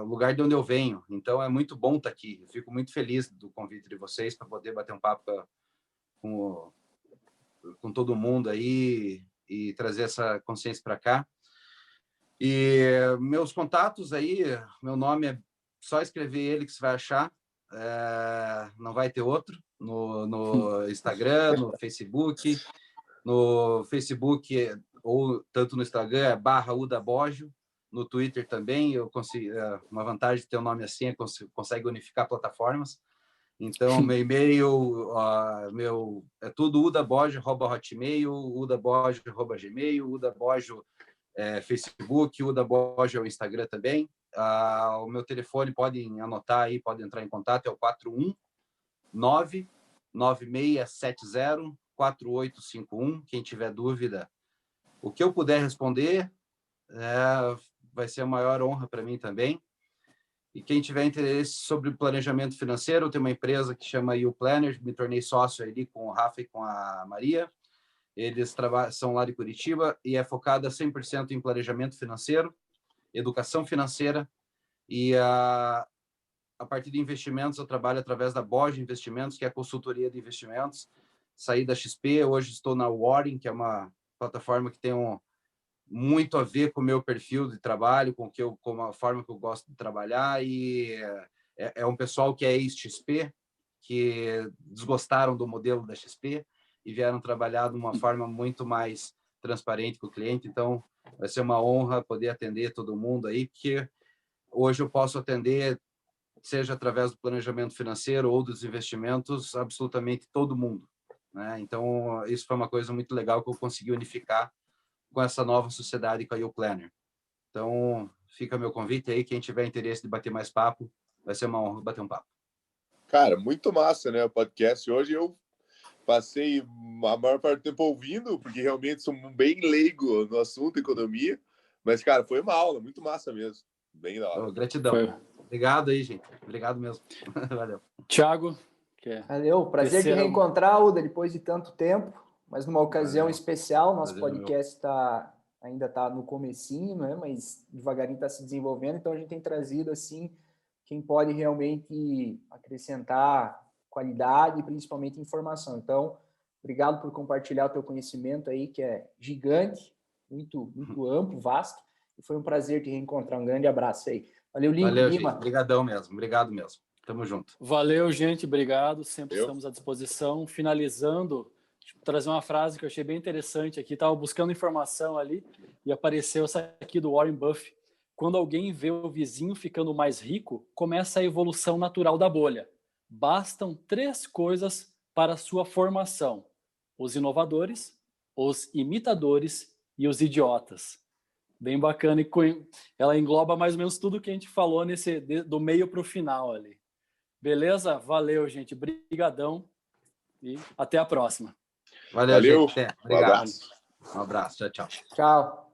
lugar de onde eu venho. Então é muito bom estar aqui. Eu fico muito feliz do convite de vocês para poder bater um papo com todo mundo aí e trazer essa consciência para cá. E meus contatos aí, meu nome é só escrever ele que você vai achar. Não vai ter outro no Instagram, no Facebook. No Facebook, ou tanto no Instagram, é /UdaBoggio. No Twitter também, eu consigo, uma vantagem de ter um nome assim é que consegue unificar plataformas. Então, meu e-mail, é tudo udaboggio@hotmail, udaboggio@gmail, udaboggio Facebook, udaboggio é o Instagram também. O meu telefone, podem anotar aí, podem entrar em contato, é o 419-9670-4851. Quem tiver dúvida, o que eu puder responder, vai ser a maior honra para mim também. E quem tiver interesse sobre planejamento financeiro, tem uma empresa que chama YouPlanner, me tornei sócio ali com o Rafa e com a Maria. Eles são lá de Curitiba e é focada 100% em planejamento financeiro, educação financeira e a partir de investimentos eu trabalho através da Boggio Investimentos, que é a consultoria de investimentos. Saí da XP, hoje estou na Warren, que é uma plataforma que tem muito a ver com o meu perfil de trabalho, com a forma que eu gosto de trabalhar, e é um pessoal que é ex-XP, que desgostaram do modelo da XP e vieram trabalhar de uma forma muito mais transparente com o cliente. Então, vai ser uma honra poder atender todo mundo aí, porque hoje eu posso atender, seja através do planejamento financeiro ou dos investimentos, absolutamente todo mundo, né? Então, isso foi uma coisa muito legal que eu consegui unificar com essa nova sociedade com a YouPlanner. Então, fica meu convite aí. Quem tiver interesse de bater mais papo, vai ser uma honra bater um papo. Cara, muito massa, né? O podcast. Hoje eu passei a maior parte do tempo ouvindo, porque realmente sou bem leigo no assunto economia. Mas, cara, foi uma aula, muito massa mesmo. Bem da hora. Gratidão. Foi. Obrigado aí, gente. Obrigado mesmo. Valeu. Thiago. Valeu. Prazer te reencontrar, Uda, depois de tanto tempo, mas numa ocasião especial. Nosso podcast ainda está no comecinho, né? Mas devagarinho está se desenvolvendo. Então, a gente tem trazido, assim, quem pode realmente acrescentar qualidade e principalmente informação. Então, obrigado por compartilhar o teu conhecimento aí, que é gigante, muito amplo, vasto. E foi um prazer te reencontrar. Um grande abraço aí. Valeu, Lincoln. Valeu, Lima. Obrigadão mesmo. Obrigado mesmo. Tamo junto. Valeu, gente. Obrigado. Sempre estamos à disposição. Finalizando, vou trazer uma frase que eu achei bem interessante aqui. Estava buscando informação ali e apareceu essa aqui do Warren Buffett. Quando alguém vê o vizinho ficando mais rico, começa a evolução natural da bolha. Bastam 3 coisas para a sua formação: os inovadores, os imitadores e os idiotas. Bem bacana, e ela engloba mais ou menos tudo que a gente falou do meio para o final ali. Beleza? Valeu, gente. Brigadão e até a próxima. Valeu. Gente. Um abraço. Um abraço. Tchau. Tchau.